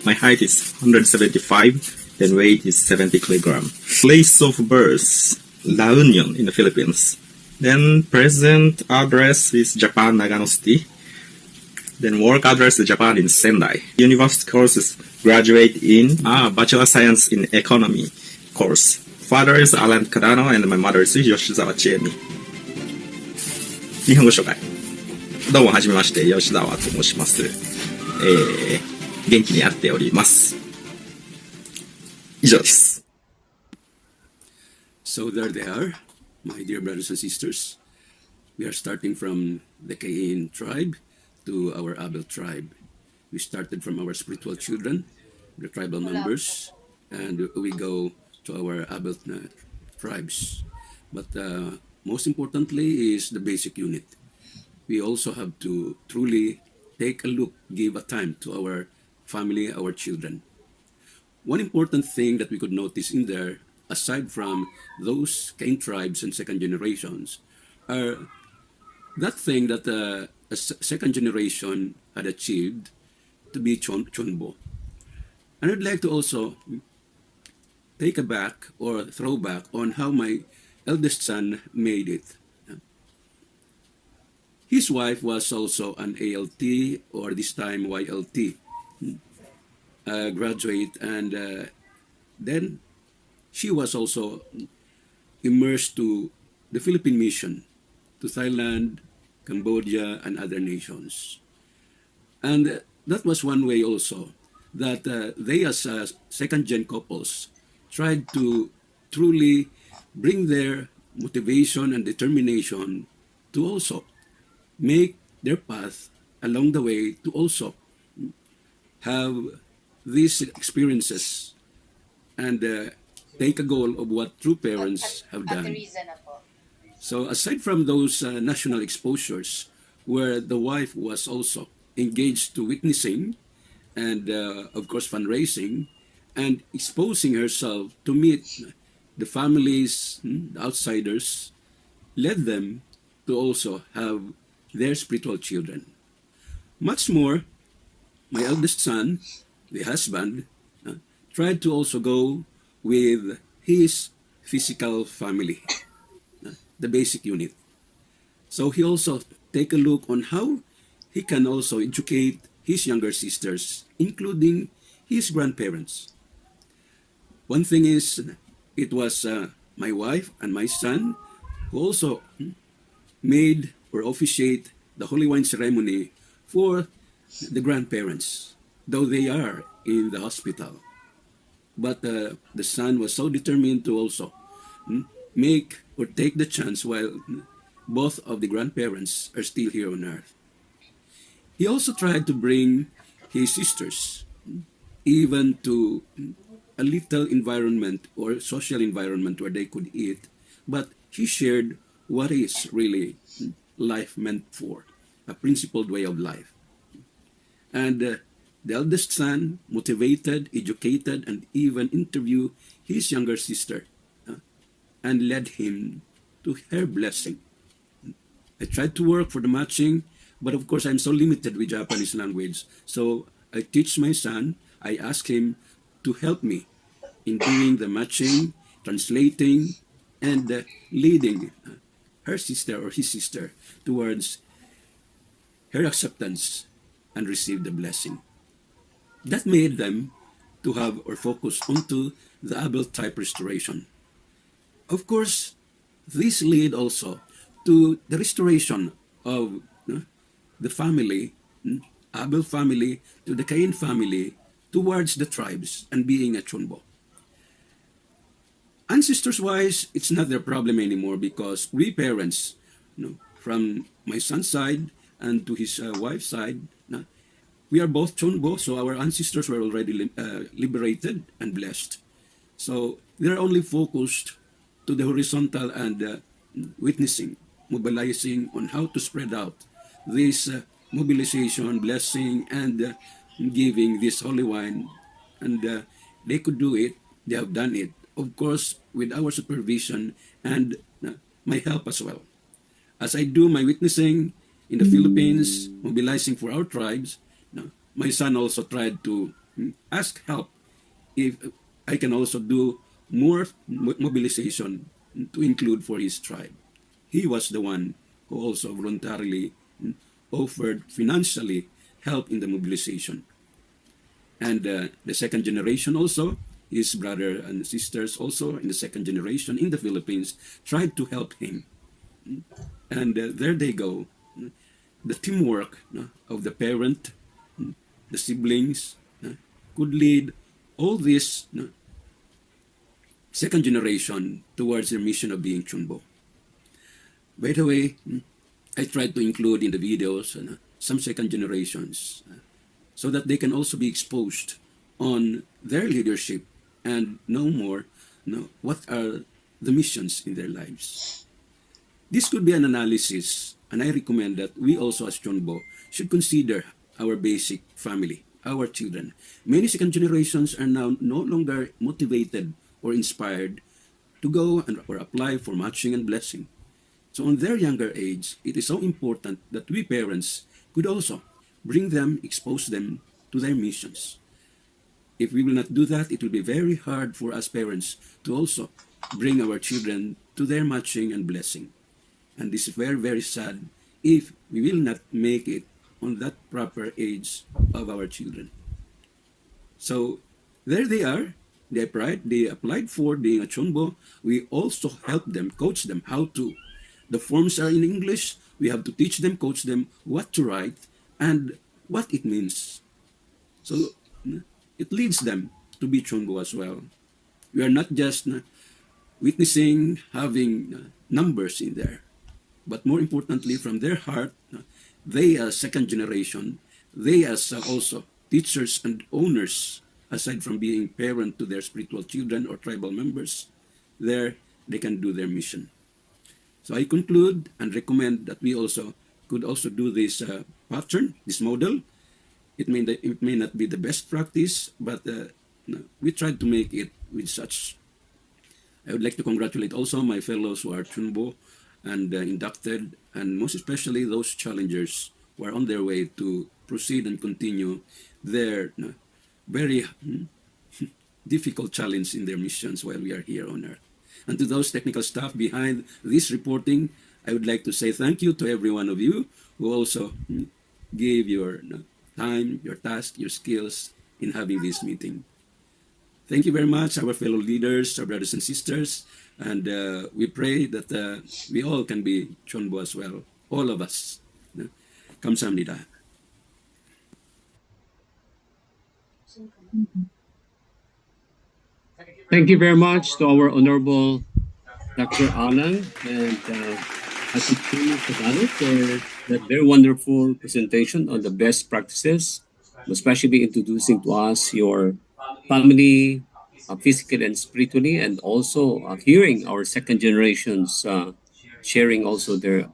My height is 175, and weight is 70 kilogram. Place of birth, La Union in the Philippines. Then present address is Japan, Nagano City. Then work address is Japan in Sendai. University courses, graduate in Bachelor Science in Economy course. Father is Alan Cadano and my mother is Yoshizawa Chiemi. 日本語紹介。どうもはじめまして、吉沢と申します。元気にやっております。以上です。So there they are, my dear brothers and sisters. We are starting from the Kain tribe to our Abel tribe. We started from our spiritual children, the tribal members, and we go to our Abel tribes. But most importantly is the basic unit. We also have to truly take a look, give a time to our family, our children. One important thing that we could notice in there, aside from those Cain tribes and second generations, are that thing that a second generation had achieved to be CheonBo. And I'd like to also take a back or throw back on how my eldest son made it. His wife was also an ALT, or this time YLT, graduate, and then she was also immersed to the Philippine mission to Thailand, Cambodia, and other nations. And that was one way also that they, as second-gen couples, tried to truly bring their motivation and determination to also make their path along the way to also have these experiences and take a goal of what true parents have done. So aside from those national exposures, where the wife was also engaged to witnessing and of course fundraising and exposing herself to meet the families, the outsiders, led them to also have their spiritual children. Much more, my eldest son, the husband, tried to also go with his physical family, the basic unit. So he also take a look on how he can also educate his younger sisters, including his grandparents. One thing is, it was my wife and my son who also made or officiate the holy wine ceremony for the grandparents, though they are in the hospital. But the son was so determined to also make or take the chance while both of the grandparents are still here on earth. He also tried to bring his sisters even to a little environment or social environment where they could eat, but he shared what is really life meant for, a principled way of life. And the eldest son, motivated, educated, and even interviewed his younger sister and led him to her blessing. I tried to work for the matching, but of course I'm so limited with Japanese language. So I teach my son, I ask him to help me in doing the matching, translating, and leading her sister or his sister towards her acceptance and receive the blessing. That made them to have or focus onto the Abel type restoration. Of course, this lead also to the restoration of the family, Abel family, to the Cain family, towards the tribes and being a CheonBo. Ancestors-wise, it's not their problem anymore because we parents, from my son's side and to his wife's side, we are both CheonBo, so our ancestors were already liberated and blessed. So they're only focused to the horizontal and witnessing, mobilizing on how to spread out this mobilization, blessing, and giving this holy wine. And they could do it. They have done it. Of course, with our supervision and my help as well. As I do my witnessing in the Philippines, mobilizing for our tribes, my son also tried to ask help if I can also do more mobilization to include for his tribe. He was the one who also voluntarily offered financially help in the mobilization. And the second generation also, his brother and sisters also in the second generation in the Philippines tried to help him. And there they go. The teamwork of the parent, the siblings, could lead all this second generation towards their mission of being CheonBo. By the way, I tried to include in the videos some second generations so that they can also be exposed on their leadership and know more what are the missions in their lives. This could be an analysis, and I recommend that we also as CheonBo should consider our basic family, our children. Many second generations are now no longer motivated or inspired to go and or apply for matching and blessing. So on their younger age, it is so important that we parents could also bring them, expose them to their missions. If we will not do that, it will be very hard for us parents to also bring our children to their matching and blessing. And this is very, very sad if we will not make it on that proper age of our children. So there they are. They applied for being a CheonBo. We also help them, coach them how to. The forms are in English. We have to teach them, coach them what to write and what it means. So it leads them to be CheonBo as well. We are not just witnessing having numbers in there, but more importantly, from their heart, they as second generation, they as also teachers and owners, aside from being parent to their spiritual children or tribal members, there they can do their mission. So I conclude and recommend that we also could also do this pattern, this model. It may not be the best practice, but we tried to make it with such. I would like to congratulate also my fellows who are CheonBo and inducted, and most especially those challengers who are on their way to proceed and continue their very difficult challenge in their missions while we are here on Earth. And to those technical staff behind this reporting, I would like to say thank you to every one of you who also gave your time, your task, your skills in having this meeting. Thank you very much, our fellow leaders, our brothers and sisters, and we pray that we all can be CheonBo as well, all of us. 감사합니다. Thank you very much to our Honorable Dr. Alan and Ati Kadano for that very wonderful presentation on the best practices, especially introducing to us your family, physically and spiritually, and also hearing our second generations sharing also their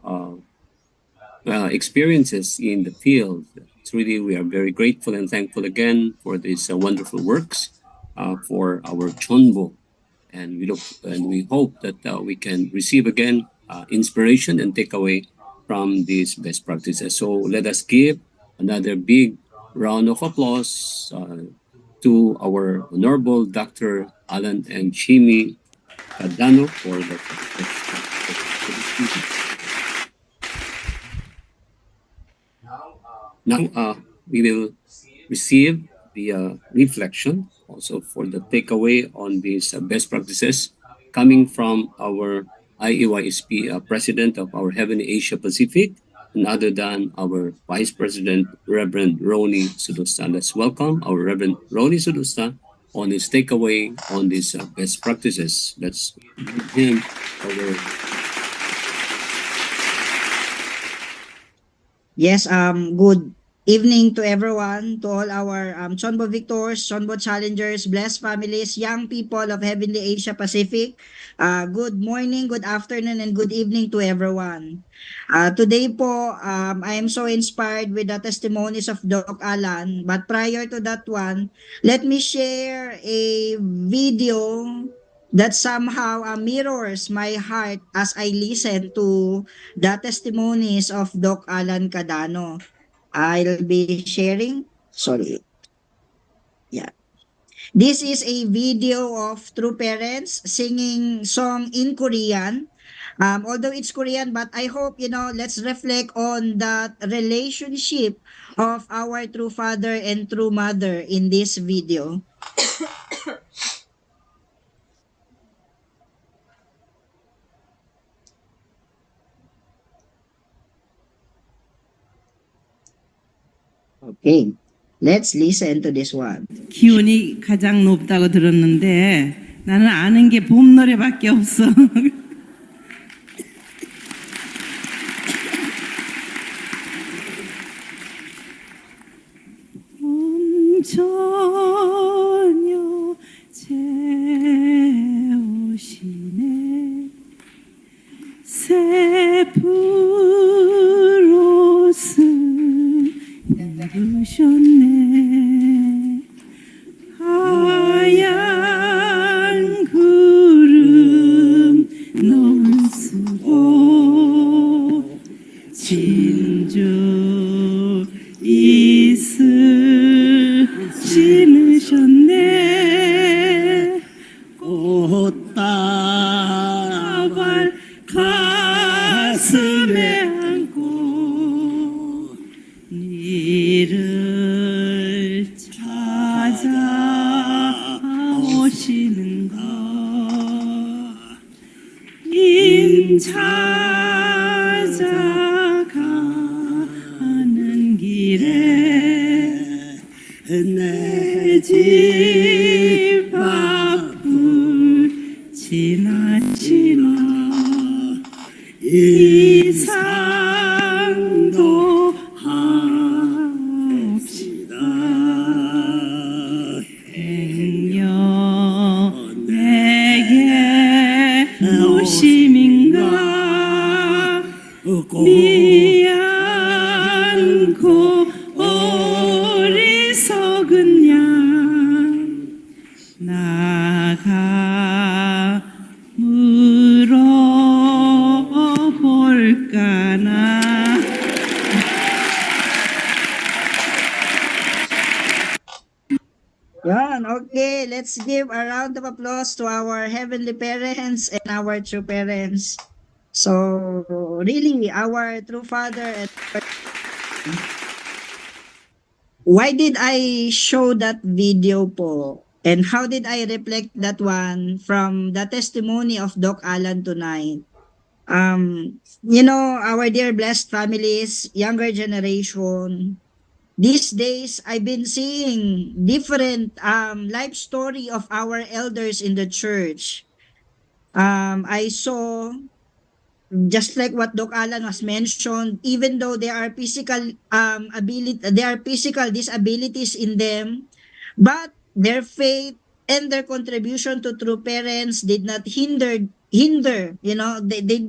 experiences in the field. It's really, we are very grateful and thankful again for these wonderful works for our CheonBo. And we hope that we can receive again inspiration and takeaway from these best practices. So let us give another big round of applause to our Honorable Dr. Alan and Chimi Cadano for the Now we will receive the reflection also for the takeaway on these best practices coming from our IEYSP President of our Heavenly Asia Pacific, and other than our Vice President, Reverend Roni Sudusta. Let's welcome our Reverend Roni Sudusta on his takeaway on these best practices. Let's give him our Yes, good evening to everyone, to all our CheonBo victors, CheonBo challengers, blessed families, young people of Heavenly Asia Pacific. Good morning, good afternoon, and good evening to everyone. Today po, I am so inspired with the testimonies of Doc Alan. But prior to that one, let me share a video that somehow mirrors my heart as I listen to the testimonies of Doc Alan Cadano. I'll be sharing. Sorry. Yeah. This is a video of true parents singing song in Korean. Although it's Korean, but I hope, let's reflect on that relationship of our true father and true mother in this video. Okay, let's listen to this one. 기온이 가장 높다고 들었는데 나는 아는 게 봄 노래밖에 없어. 저녁 재우시네 새푸롯은 입으셨네 하얀 구름 넘쓰고 진주 이슬 신으셨네 꽃다발 가슴에 안고 니를 찾아 찾아가는 길에 내 집 앞을 지나치나 이상도 합시다. 행여 내게 무심인가 미안고 어리석은 양 나가 물어볼까나. Yan, okay. Let's give a round of applause to our heavenly parents and our true parents. So, really, our true father and why did I show that video po? And how did I reflect that one from the testimony of Doc Alan tonight? Our dear blessed families, younger generation, these days I've been seeing different life story of our elders in the church. I saw just like what Doc Alan was mentioned, even though there are physical disabilities in them, but their faith and their contribution to true parents did not hinder, they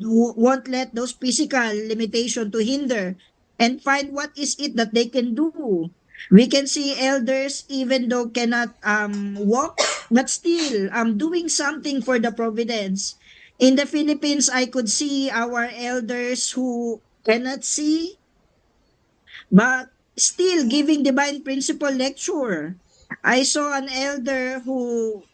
won't let those physical limitation to hinder and find what is it that they can do. We can see elders even though cannot walk, but still doing something for the providence. In the Philippines, I could see our elders who cannot see, but still giving divine principle lecture. I saw an elder who,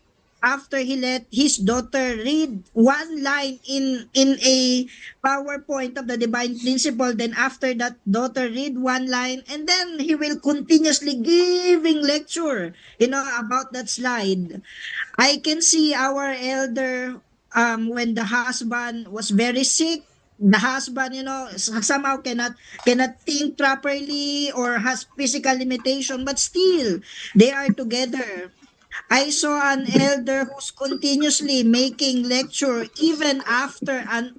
after he let his daughter read one line in a PowerPoint of the divine principle, then after that daughter read one line, and then he will continuously giving lecture, about that slide. I can see our elder when the husband was very sick. The husband, somehow cannot think properly or has physical limitation, but still they are together. I saw an elder who's continuously making lecture even after an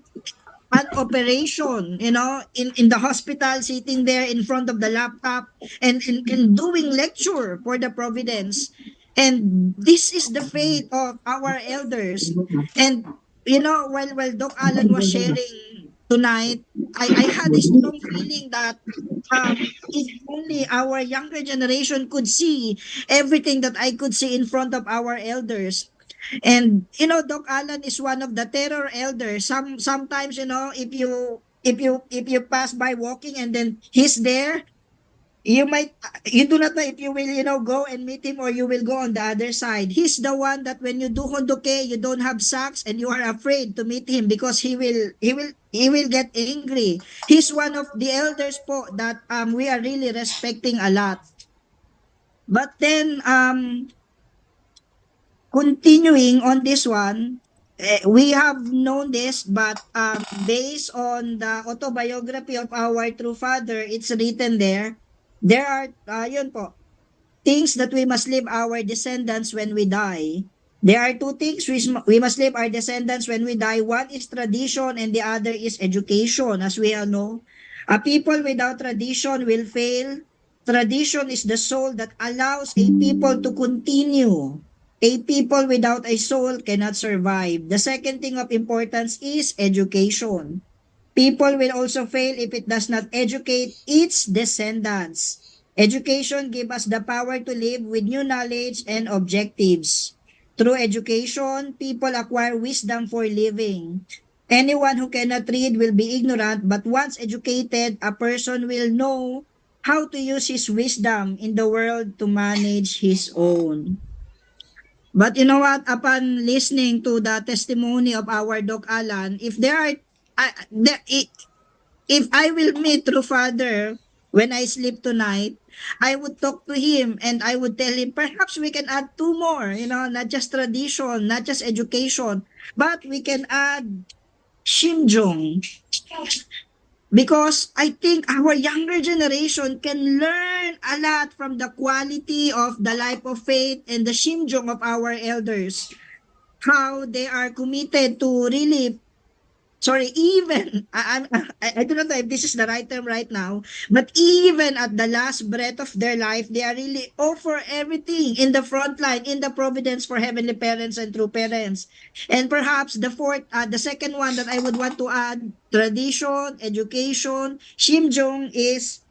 operation, in the hospital, sitting there in front of the laptop and doing lecture for the providence. And this is the faith of our elders. And, while Doc Alan was sharing tonight, I had a strong feeling that if only our younger generation could see everything that I could see in front of our elders. And Doc Alan is one of the terror elders. Sometimes, if you pass by walking and then he's there, you do not know if you will, go and meet him or you will go on the other side. He's the one that when you do hondoke, you don't have socks and you are afraid to meet him because he will get angry. He's one of the elders po that we are really respecting a lot. But then continuing on this one, we have known this, but based on the autobiography of our true father, it's written there. There are, yun po, things that we must leave our descendants when we die. There are two things we must leave our descendants when we die. One is tradition and the other is education, as we all know. A people without tradition will fail. Tradition is the soul that allows a people to continue. A people without a soul cannot survive. The second thing of importance is education. People will also fail if it does not educate its descendants. Education gives us the power to live with new knowledge and objectives. Through education, people acquire wisdom for living. Anyone who cannot read will be ignorant, but once educated, a person will know how to use his wisdom in the world to manage his own. But you know what? Upon listening to the testimony of our Doc Alan, if there are, if I will meet through Father when I sleep tonight, I would talk to him and I would tell him, perhaps we can add two more, not just tradition, not just education, but we can add Shimjong, because I think our younger generation can learn a lot from the quality of the life of faith and the Shimjong of our elders, how they are committed to really, sorry, even I do not know if this is the right term right now, but even at the last breath of their life, they are really offer everything in the front line, in the providence for heavenly parents and true parents. And perhaps the second one that I would want to add, tradition, education, Shimjong is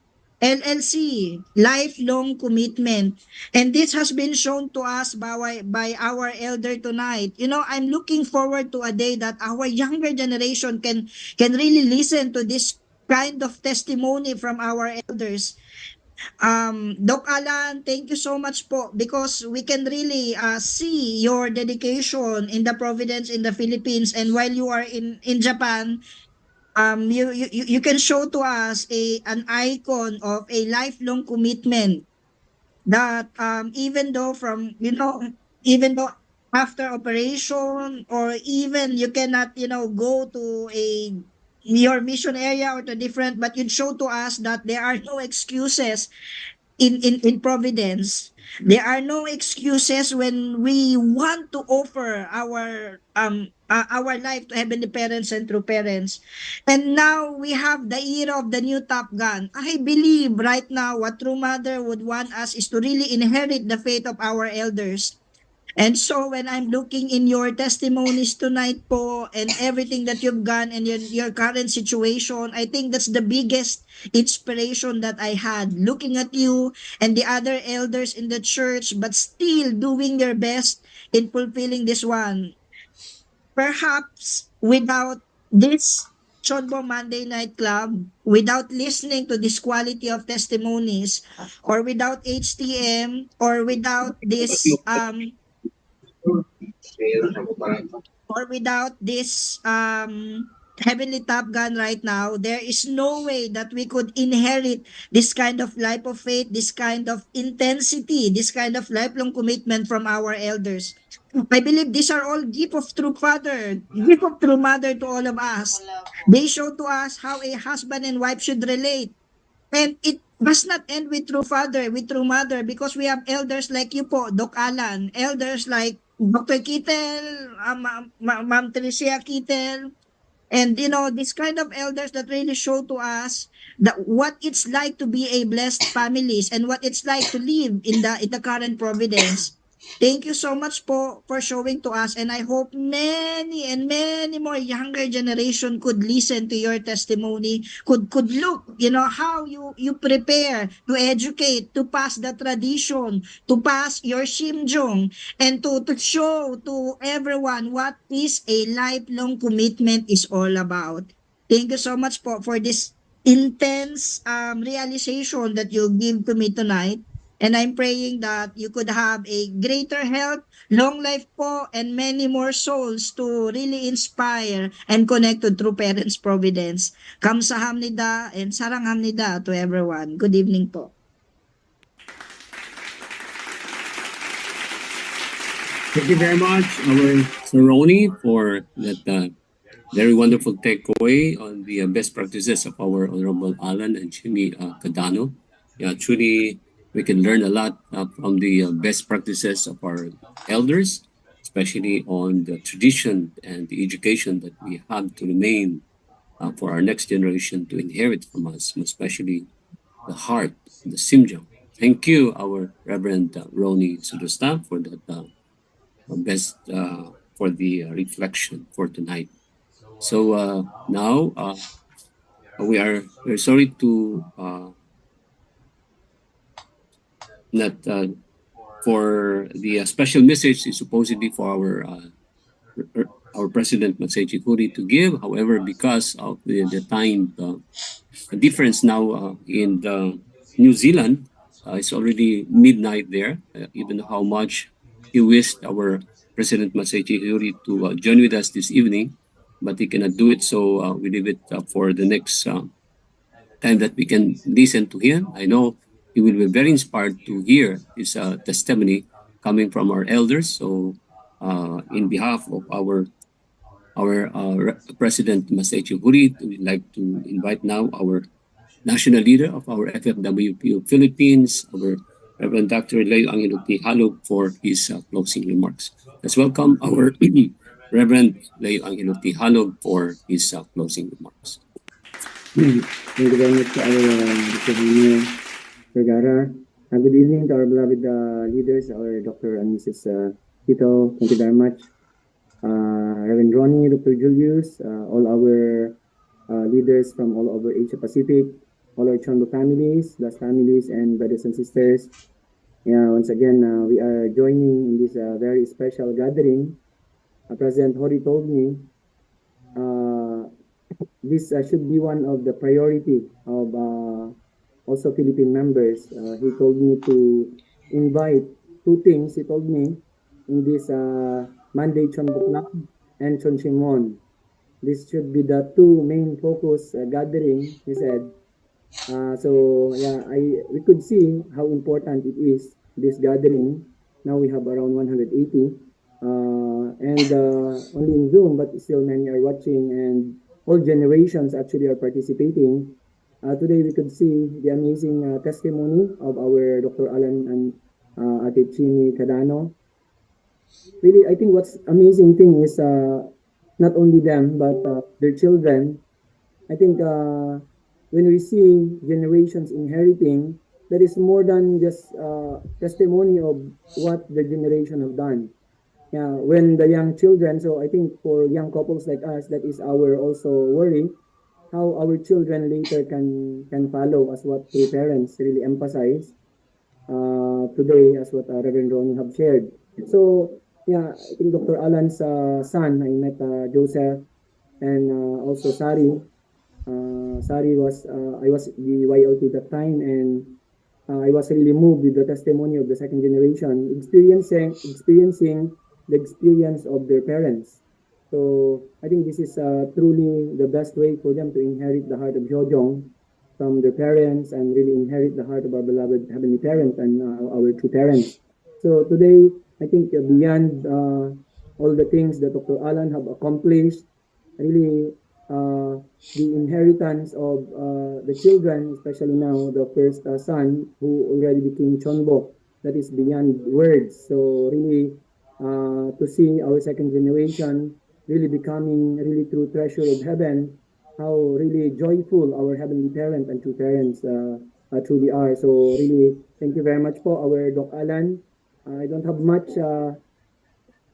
LLC, lifelong commitment. And this has been shown to us by our elder tonight. You know, I'm looking forward to a day that our younger generation can really listen to this kind of testimony from our elders. Doc Alan, thank you so much po, because we can really see your dedication in the Providence in the Philippines, and while you are in Japan, you can show to us an icon of a lifelong commitment that even though even though after operation, or even you cannot go to a your mission area or to different, but you'd show to us that there are no excuses in Providence. There are no excuses when we want to offer our life to heavenly parents and true parents. And now we have the era of the new Top Gun. I believe right now what True Mother would want us is to really inherit the faith of our elders. And so when I'm looking in your testimonies tonight po, and everything that you've done and your current situation, I think that's the biggest inspiration that I had, looking at you and the other elders in the church, but still doing their best in fulfilling this one. Perhaps without this CheonBo Monday Night Club, without listening to this quality of testimonies, or without HTM, or without this heavenly Top Gun right now, there is no way that we could inherit this kind of life of faith, this kind of intensity, this kind of lifelong commitment from our elders. I believe these are all gift of true father, gift of true mother to all of us. They show to us how a husband and wife should relate. And it must not end with true father, with true mother, because we have elders like you po, Doc Alan, elders like Dr. Kitel, Ma'am Teresia Kitel, and this kind of elders that really show to us that what it's like to be a blessed families, and what it's like to live in the current providence. Thank you so much po for showing to us, and I hope many and many more younger generation could listen to your testimony, could look, how you prepare to educate, to pass the tradition, to pass your shimjong, and to show to everyone what is a lifelong commitment is all about. Thank you so much po for this intense realization that you give to me tonight. And I'm praying that you could have a greater health, long life po, and many more souls to really inspire and connect to True Parents Providence. Kamsahamnida and saranghamnida to everyone. Good evening po. Thank you very much, our Saroni, for that very wonderful takeaway on the best practices of our Honorable Alan and Jimmy Cadano. Yeah, truly, we can learn a lot from the best practices of our elders, especially on the tradition and the education that we have to remain for our next generation to inherit from us, especially the heart, the simjang. Thank you, our Reverend Roni Sudasta, for that best for the reflection for tonight. So now we're sorry to not for the special message is supposedly for our president Matsechi Kuri to give. However, because of the time difference now in the New Zealand, it's already midnight there. Even how much he wished our President Masashi Hori to join with us this evening, but he cannot do it. So we leave it for the next time that we can listen to him. I know he will be very inspired to hear his testimony coming from our elders. So in behalf of our our President Masachi Hurit. We'd like to invite now our national leader of our FFWPO Philippines, our Reverend Dr. Leo Angelo P. Halog for his closing remarks. Let's welcome our Reverend Leo Angelo P. Halog for his closing remarks. Thank you very much to our Dr. Jaime Vergara. Good evening to our beloved leaders, our Dr. and Mrs. Tito. Thank you very much. Reverend Ronnie, Dr. Julius, all our leaders from all over Asia Pacific, all our CheonBo families, Blast families, and brothers and sisters. Yeah, once again, we are joining in this very special gathering. President Hori told me this should be one of the priority of also Philippine members. He told me to invite two things. He told me in this Monday CheonBo Club and Chonchimon. This should be the two main focus gathering, he said. So yeah, we could see how important it is, this gathering. Now we have around 180 and only in Zoom, but still many are watching and all generations actually are participating. Today we could see the amazing testimony of our Dr. Alan and Ate Chini Cadano. Really, I think what's amazing thing is not only them, but their children. I think when we see generations inheriting, that is more than just testimony of what the generation have done. Yeah, when the young children, so I think for young couples like us, that is our also worry, how our children later can follow as what true parents really emphasize today, as what Reverend Ronnie have shared. So yeah, I think Dr. Alan's son, I met Joseph and also Sari. Sari was I was the YLT that time, and I was really moved with the testimony of the second generation, experiencing the experience of their parents. So I think this is truly the best way for them to inherit the heart of Jojong from their parents and really inherit the heart of our beloved heavenly parent and our true parents. So today, I think beyond all the things that Dr. Alan have accomplished, really the inheritance of the children, especially now the first son who already became CheonBo, that is beyond words. So really to see our second generation really becoming really true treasure of heaven, how really joyful our heavenly parent and true parents truly are. So really, thank you very much for our Doc Alan. I don't have much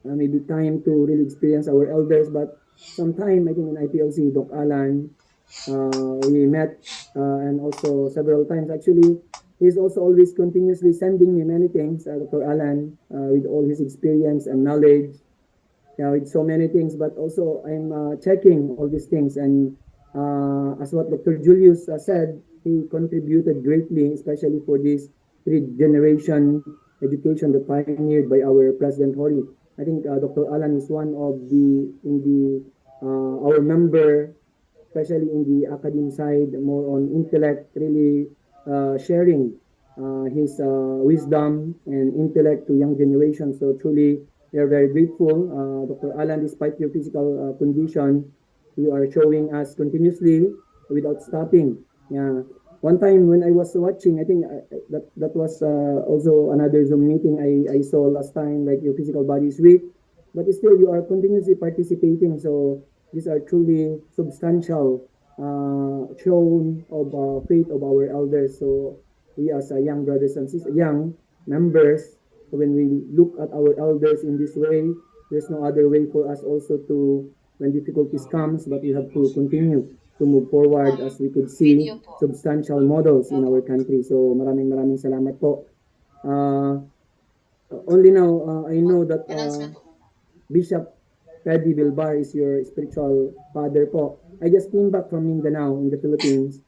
maybe time to really experience our elders, but sometime I think in IPLC, Doc Alan, we met and also several times actually. He's also always continuously sending me many things, Dr. Alan, with all his experience and knowledge, with so many things. But also I'm checking all these things, and as what Dr. Julius said, he contributed greatly, especially for this three generation education that pioneered by our President Hori. I think Dr. Alan is one of our member, especially in the academic side, more on intellect, really sharing his wisdom and intellect to young generations. So truly, we are very grateful. Dr. Alan, despite your physical condition, you are showing us continuously without stopping. Yeah. One time when I was watching, I think that was also another Zoom meeting I saw last time, like your physical body is weak, but still you are continuously participating. So these are truly substantial shown of faith of our elders. So we as young brothers and sisters, young members, so when we look at our elders in this way, there's no other way for us also to, when difficulties comes, but we have to continue to move forward as we could see substantial models in our country. So maraming salamat po. Only now, I know that Bishop Freddy Vilbar is your spiritual father po. I just came back from Mindanao in the Philippines.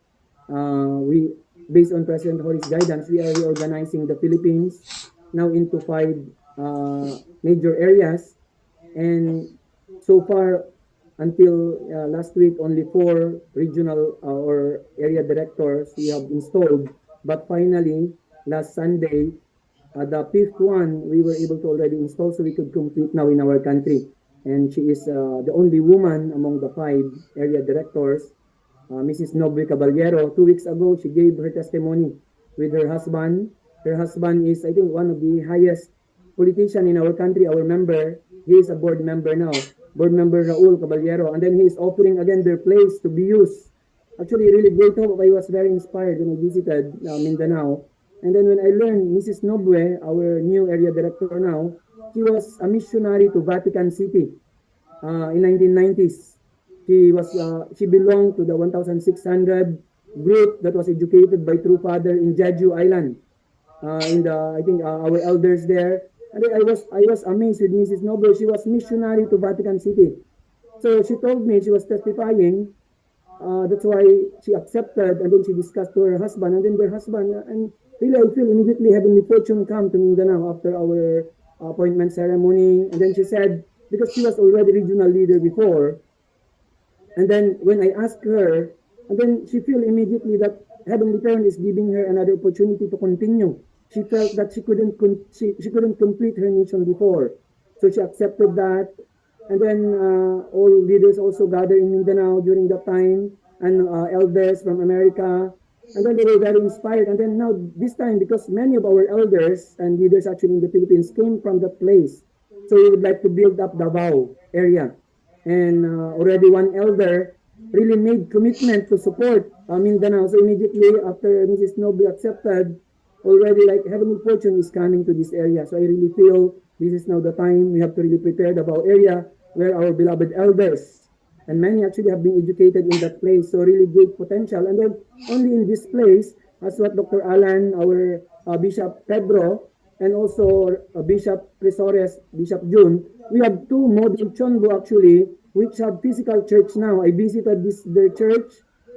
We, based on President Hori's guidance, we are reorganizing the Philippines now into 5 major areas. And so far, until last week, only 4 regional or area directors we have installed. But finally, last Sunday, the 5th one we were able to already install, so we could complete now in our country. and she is the only woman among the 5 area directors. Mrs. Nobre Caballero, 2 weeks ago, she gave her testimony with her husband. Her husband is, I think, one of the highest politician in our country, our member. He is a board member now, board member Raul Caballero, and then he is offering again their place to be used. Actually, really great hope. I was very inspired when I visited Mindanao. And then when I learned Mrs. Nobre, our new area director now, she was a missionary to Vatican City in 1990s. She belonged to the 1,600 group that was educated by True Father in Jeju Island. In the I think our elders there, and then I was amazed with Mrs. Noble. She was missionary to Vatican City. So she told me she was testifying. That's why she accepted, and then she discussed to her husband, and then their husband, and really I feel immediately heavenly fortune come to Mindanao after our appointment ceremony. And then she said, because she was already regional leader before, and then when I asked her, and then she feel immediately that Heavenly Parent is giving her another opportunity to continue. She felt that she couldn't complete her mission before, so she accepted that. And then all leaders also gathered in Mindanao during that time, and elders from America. And then they were very inspired. And then now this time, because many of our elders and leaders actually in the Philippines came from that place, so we would like to build up Davao area. And already one elder really made commitment to support Mindanao. So immediately after Mrs. Noble accepted, already like heavenly fortune is coming to this area. So I really feel this is now the time we have to really prepare the Davao area where our beloved elders, and many actually have been educated in that place. So really great potential. And then only in this place, as what Dr. Alan, our Bishop Pedro, and also Bishop Presores, Bishop June, we have 2 model CheonBo actually, which have physical church now. I visited their church.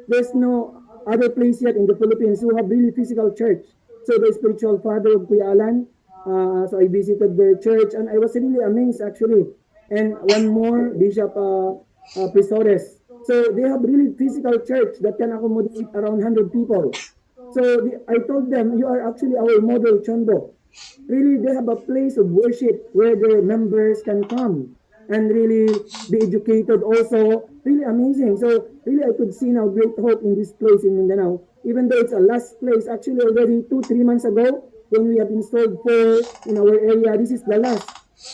There's no other place yet in the Philippines who have really physical church. So the spiritual father of Kuya Alan, so I visited their church, and I was really amazed actually. And one more, Bishop Presores. So they have really physical church that can accommodate around 100 people. So I told them, you are actually our model CheonBo. Really, they have a place of worship where their members can come and really be educated also. Really amazing. So really I could see now great hope in this place in Mindanao. Even though it's a last place, actually already 2-3 months ago, when we have installed 4 in our area, this is the last.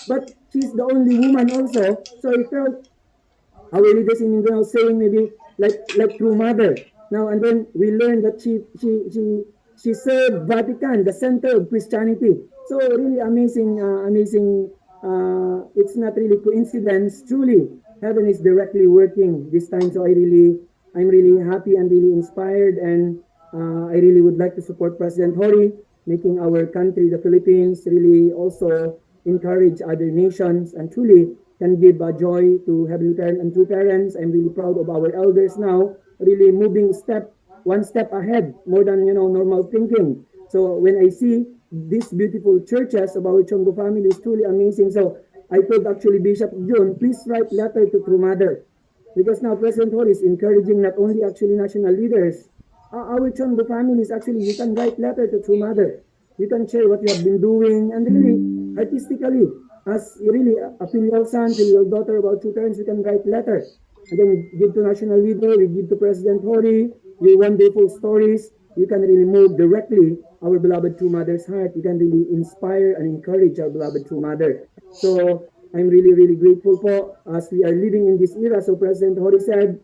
But she's the only woman also. So I felt our leaders in Mindanao saying maybe like true mother. Now and then we learned that she served Vatican, the center of Christianity. So really amazing, amazing. It's not really coincidence. Truly, heaven is directly working this time. So I'm really happy and really inspired, and I really would like to support President Hori, making our country, the Philippines, really also encourage other nations, and truly can give joy to Heavenly Parent and true parents. I'm really proud of our elders now, really moving one step ahead, more than normal thinking. So when I see these beautiful churches of our CheonBo family, is truly amazing. So I told actually Bishop June, please write letter to True Mother, because now President Hall is encouraging not only actually national leaders, our CheonBo families, actually you can write letter to True Mother. You can share what you have been doing, and really artistically, as really a filial son, filial daughter about true parents, we can write letter and then give to national leader, we give to President Hori, your wonderful stories. You can really move directly our beloved True Mother's heart. You can really inspire and encourage our beloved True Mother. So I'm really, really grateful po as we are living in this era. So President Hori said,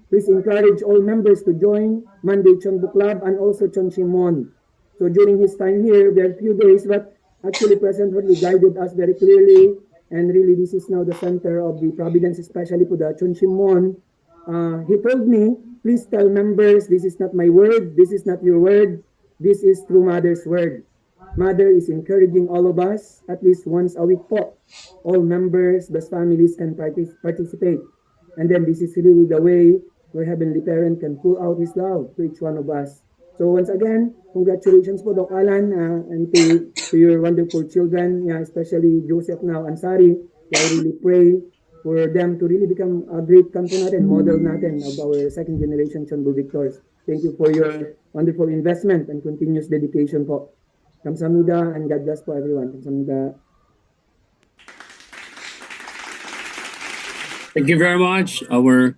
please encourage all members to join Monday CheonBo Club and also Cheonshimon. So during his time here, we have few days, but actually President Hori guided us very clearly, and really this is now the center of the Providence, especially for the Cheonshimon. He told me, please tell members, this is not my word, this is not your word, this is True Mother's word. Mother is encouraging all of us at least once a week po. All members, the families can participate. And then this is really the way where Heavenly Parent can pour out His love to each one of us. So once again, congratulations po Doc Alan and to your wonderful children, especially Joseph now and Sari. I really pray for them to really become a great kanto natin, model natin of our second generation CheonBo victors. Thank you for your wonderful investment and continuous dedication po. Kamsahamnida and God bless po everyone. Kamsahamnida. Thank you very much, our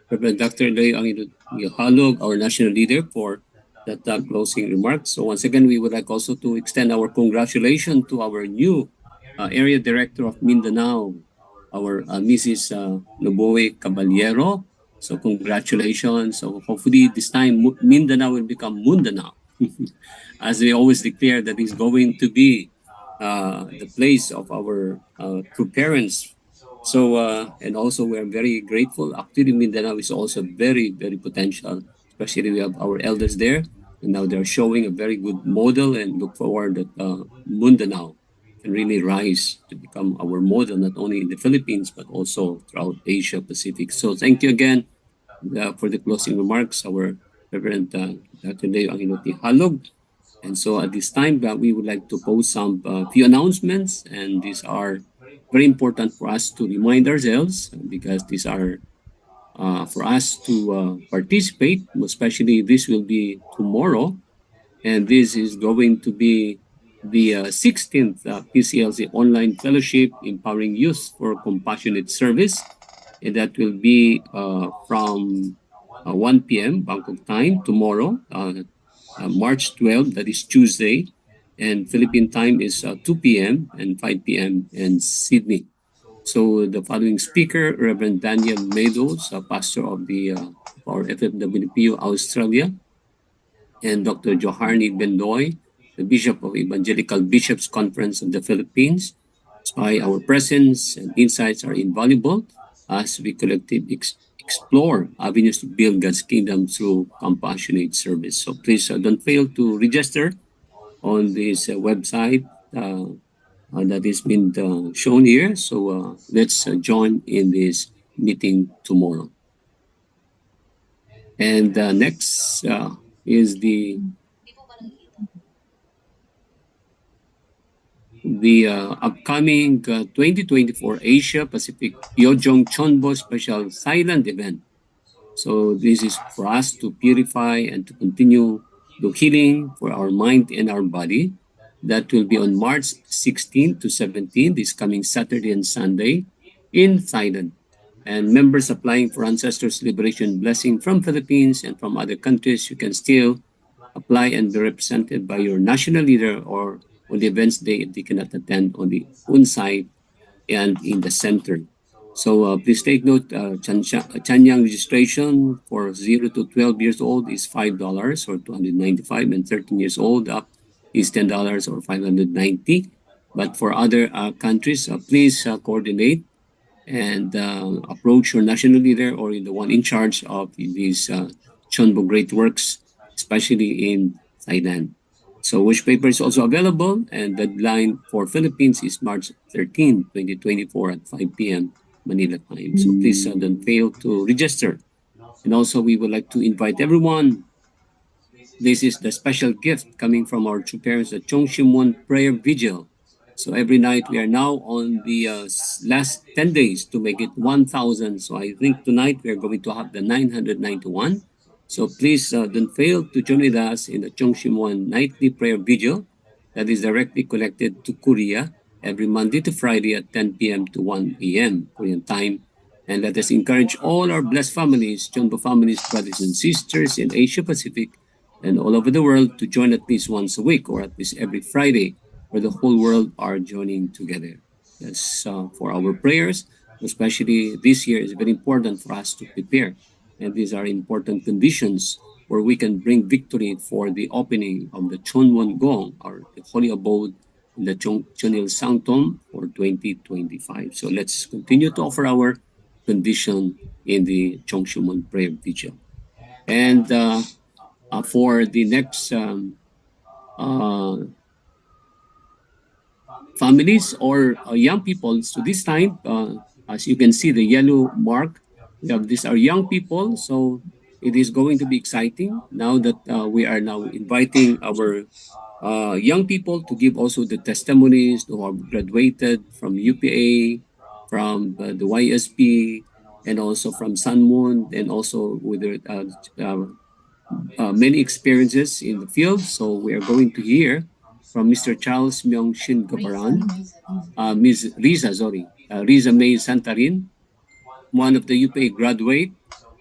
Reverend Dr. Lay Halog, our national leader, for that closing remarks. So once again, we would like also to extend our congratulations to our new area director of Mindanao, our Mrs. Noboe Caballero. So congratulations. So hopefully this time Mindanao will become Mundanao. As we always declare that is going to be the place of our true parents. So, and also we're very grateful. Actually, Mindanao is also very, very potential, especially we have our elders there. And now they're showing a very good model and look forward that Mindanao can really rise to become our model, not only in the Philippines, but also throughout Asia Pacific. So thank you again for the closing remarks, our Reverend Dr. Leo Angilotti Halog. And so at this time, we would like to post some few announcements, and these are very important for us to remind ourselves because these are for us to participate, especially this will be tomorrow, and this is going to be the 16th PCLC Online Fellowship Empowering Youth for Compassionate Service, and that will be from 1 p.m. Bangkok time tomorrow, March 12th, that is Tuesday, and Philippine time is 2 p.m. and 5 p.m. in Sydney. So the following speaker, Reverend Daniel Meadows, pastor of the our FFWPU Australia, and Dr. Joharni Bendoy, the Bishop of Evangelical Bishops Conference of the Philippines. That's why our presence and insights are invaluable as we collectively explore avenues to build God's kingdom through compassionate service. So please don't fail to register on this website that is been shown here. So let's join in this meeting tomorrow. And next is the upcoming 2024 Asia Pacific Yojong CheonBo Special Silent Event. So this is for us to purify and to continue the healing for our mind and our body. That will be on March 16 to 17, this coming Saturday and Sunday in Thailand. And members applying for Ancestors Liberation Blessing from Philippines and from other countries, you can still apply and be represented by your national leader or on the events day if they cannot attend on the on-site and in the center. So please take note, Chanyang registration for 0 to 12 years old is $5 or 295, and 13 years old up is $10 or 590. But for other countries, please coordinate and approach your national leader or the one in charge of these CheonBo Great Works, especially in Thailand. So which paper is also available, and the deadline for Philippines is March 13, 2024 at 5 p.m. Manila time. So please don't fail to register. And also we would like to invite everyone. This is the special gift coming from our two parents, the Chongshimwon Prayer Vigil. So every night we are now on the last 10 days to make it 1,000. So I think tonight we are going to have the 991. So please don't fail to join with us in the Chongshimwon Nightly Prayer Vigil that is directly connected to Korea every Monday to Friday at 10 p.m. to 1 p.m. Korean time. And let us encourage all our blessed families, CheonBo families, brothers and sisters in Asia Pacific and all over the world to join at least once a week or at least every Friday where the whole world are joining together. Yes, for our prayers, especially this year, is very important for us to prepare. And these are important conditions where we can bring victory for the opening of the Chonwon Gong, or the holy abode in the Chonil Sanctum for 2025. So let's continue to offer our condition in the Chongshumon prayer vigil. And for the next families or young people, so this time, as you can see, the yellow mark, we have these are young people. So it is going to be exciting now that we are now inviting our young people to give also the testimonies who have graduated from UPA, from the YSP, and also from Sunmoon, and also with their many experiences in the field. So we are going to hear from Mr. Charles Myong Shin Gabaran, Ms. Riza, Riza May Santarin, one of the UPA graduate.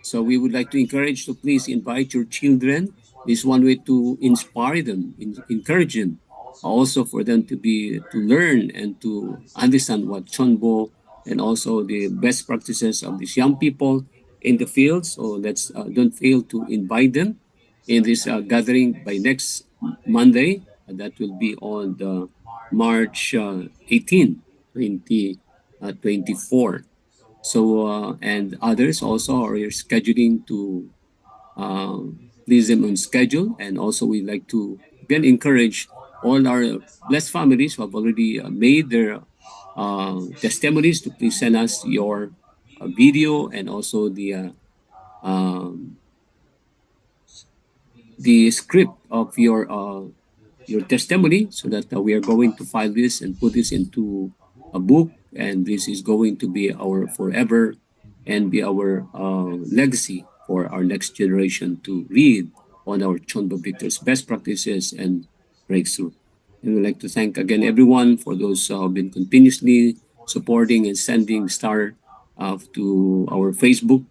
So we would like to encourage to please invite your children. This is one way to inspire them, encourage them, also for them to learn and to understand what CheonBo and also the best practices of these young people in the field. So let's don't fail to invite them in this gathering by next Monday. That will be on the March 18, 2024. So, and others also are scheduling to please them on schedule. And also we like to again encourage all our blessed families who have already made their testimonies to please send us your video and also um, the script of your testimony so that we are going to file this and put this into a book, and this is going to be our forever and be our legacy for our next generation to read on our Chonbo Victor's best practices and breakthrough. And we'd like to thank again everyone for those who have been continuously supporting and sending star to our Facebook,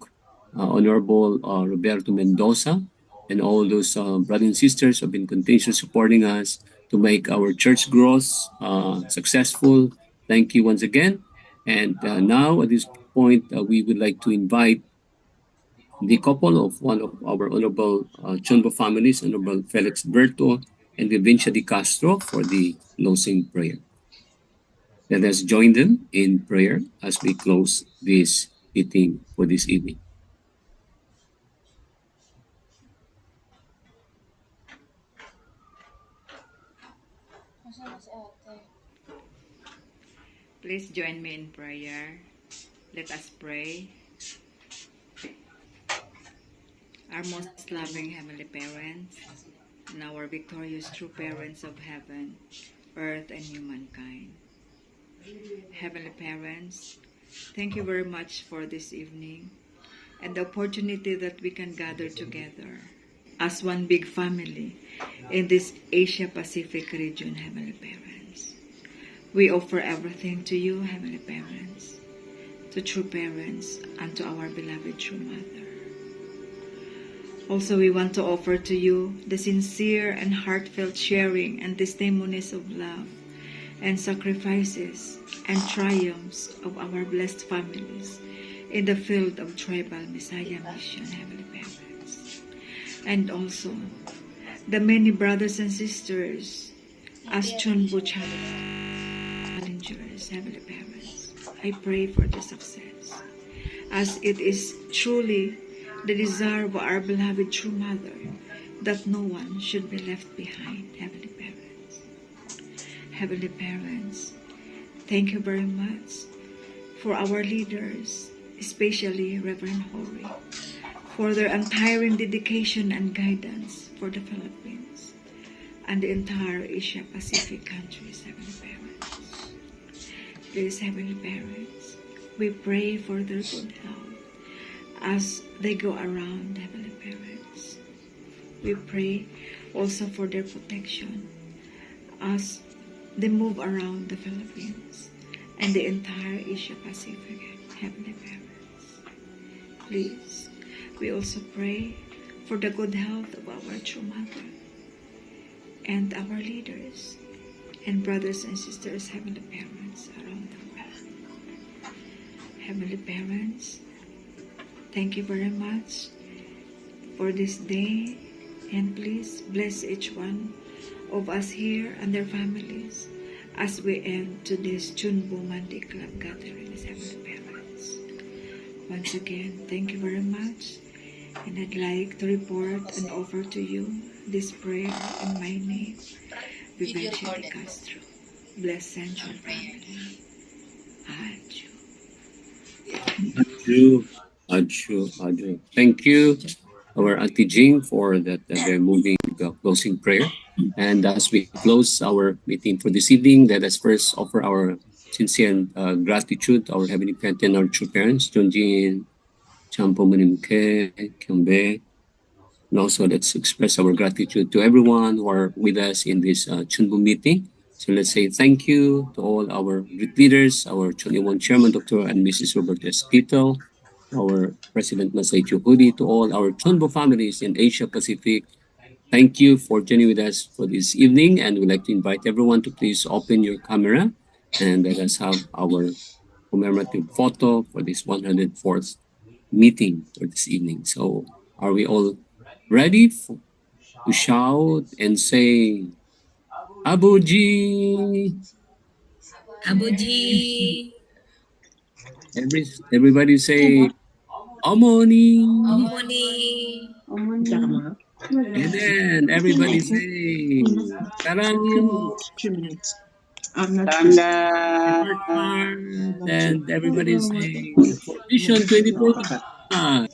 Honorable Roberto Mendoza, and all those brothers and sisters who have been continuously supporting us to make our church growth successful. Thank you once again. And now at this point, we would like to invite the couple of one of our honorable Chonbo families, Honorable Felix Berto and Vivencia Di Castro for the closing prayer. Let us join them in prayer as we close this meeting for this evening. Please join me in prayer. Let us pray. Our most loving Heavenly Parents, and our victorious true parents of heaven, earth, and humankind. Heavenly Parents, thank you very much for this evening and the opportunity that we can gather together as one big family in this Asia Pacific region, Heavenly Parents. We offer everything to you, Heavenly Parents, to true parents, and to our beloved true mother. Also, we want to offer to you the sincere and heartfelt sharing and testimonies of love and sacrifices and triumphs of our blessed families in the field of tribal Messiah mission, Heavenly Parents. And also, the many brothers and sisters as CheonBo challengers, Heavenly Parents. I pray for the success, as it is truly the desire of our beloved true mother that no one should be left behind, Heavenly Parents. Heavenly Parents, thank you very much for our leaders, especially Reverend Hori, for their untiring dedication and guidance for the Philippines and the entire Asia Pacific countries, Heavenly Parents. Please, Heavenly Parents, we pray for their good health as they go around, Heavenly Parents. We pray also for their protection as they move around the Philippines and the entire Asia Pacific, Heavenly Parents. Please, we also pray for the good health of our true mother and our leaders and brothers and sisters, Heavenly Parents, around the world. Heavenly Parents, thank you very much for this day, and please bless each one of us here and their families as we end today's CheonBo Monday Club gatherings, Heavenly Parents. Once again, thank you very much, and I'd like to report and offer to you this prayer in my name, Vivencia Di Castro. Bless Central Family. Adieu. Adju. Thank you, our Auntie Jing, for that very moving closing prayer. And as we close our meeting for this evening, let us first offer our sincere gratitude to our Heavenly Parent and our true parents, Junjin, Champo Manimke, Kyombe. And also let's express our gratitude to everyone who are with us in this CheonBo meeting. So let's say thank you to all our group leaders, our 21 chairman, Dr. and Mrs. Robert Esquito, our President Masay Chuhudi, to all our CheonBo families in Asia Pacific. Thank you for joining with us for this evening, and we'd like to invite everyone to please open your camera and let us have our commemorative photo for this 104th meeting for this evening. So, are we all ready to shout and say, Abuji? Abuji. Everybody say, Omoni. Omoni. And then everybody say, Karang. Heart, heart. And everybody say, for Vision 2021.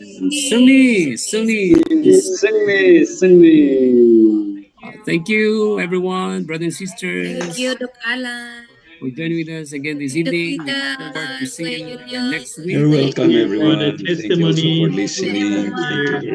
Sumi. Thank you, everyone, brothers and Thank sisters, you, Doc Alan. for joining with us again this Tita evening. We Tita, look forward to see Kuya you again Union, next week. You're welcome, For the everyone. Thank you also for testimony. listening. Thank you.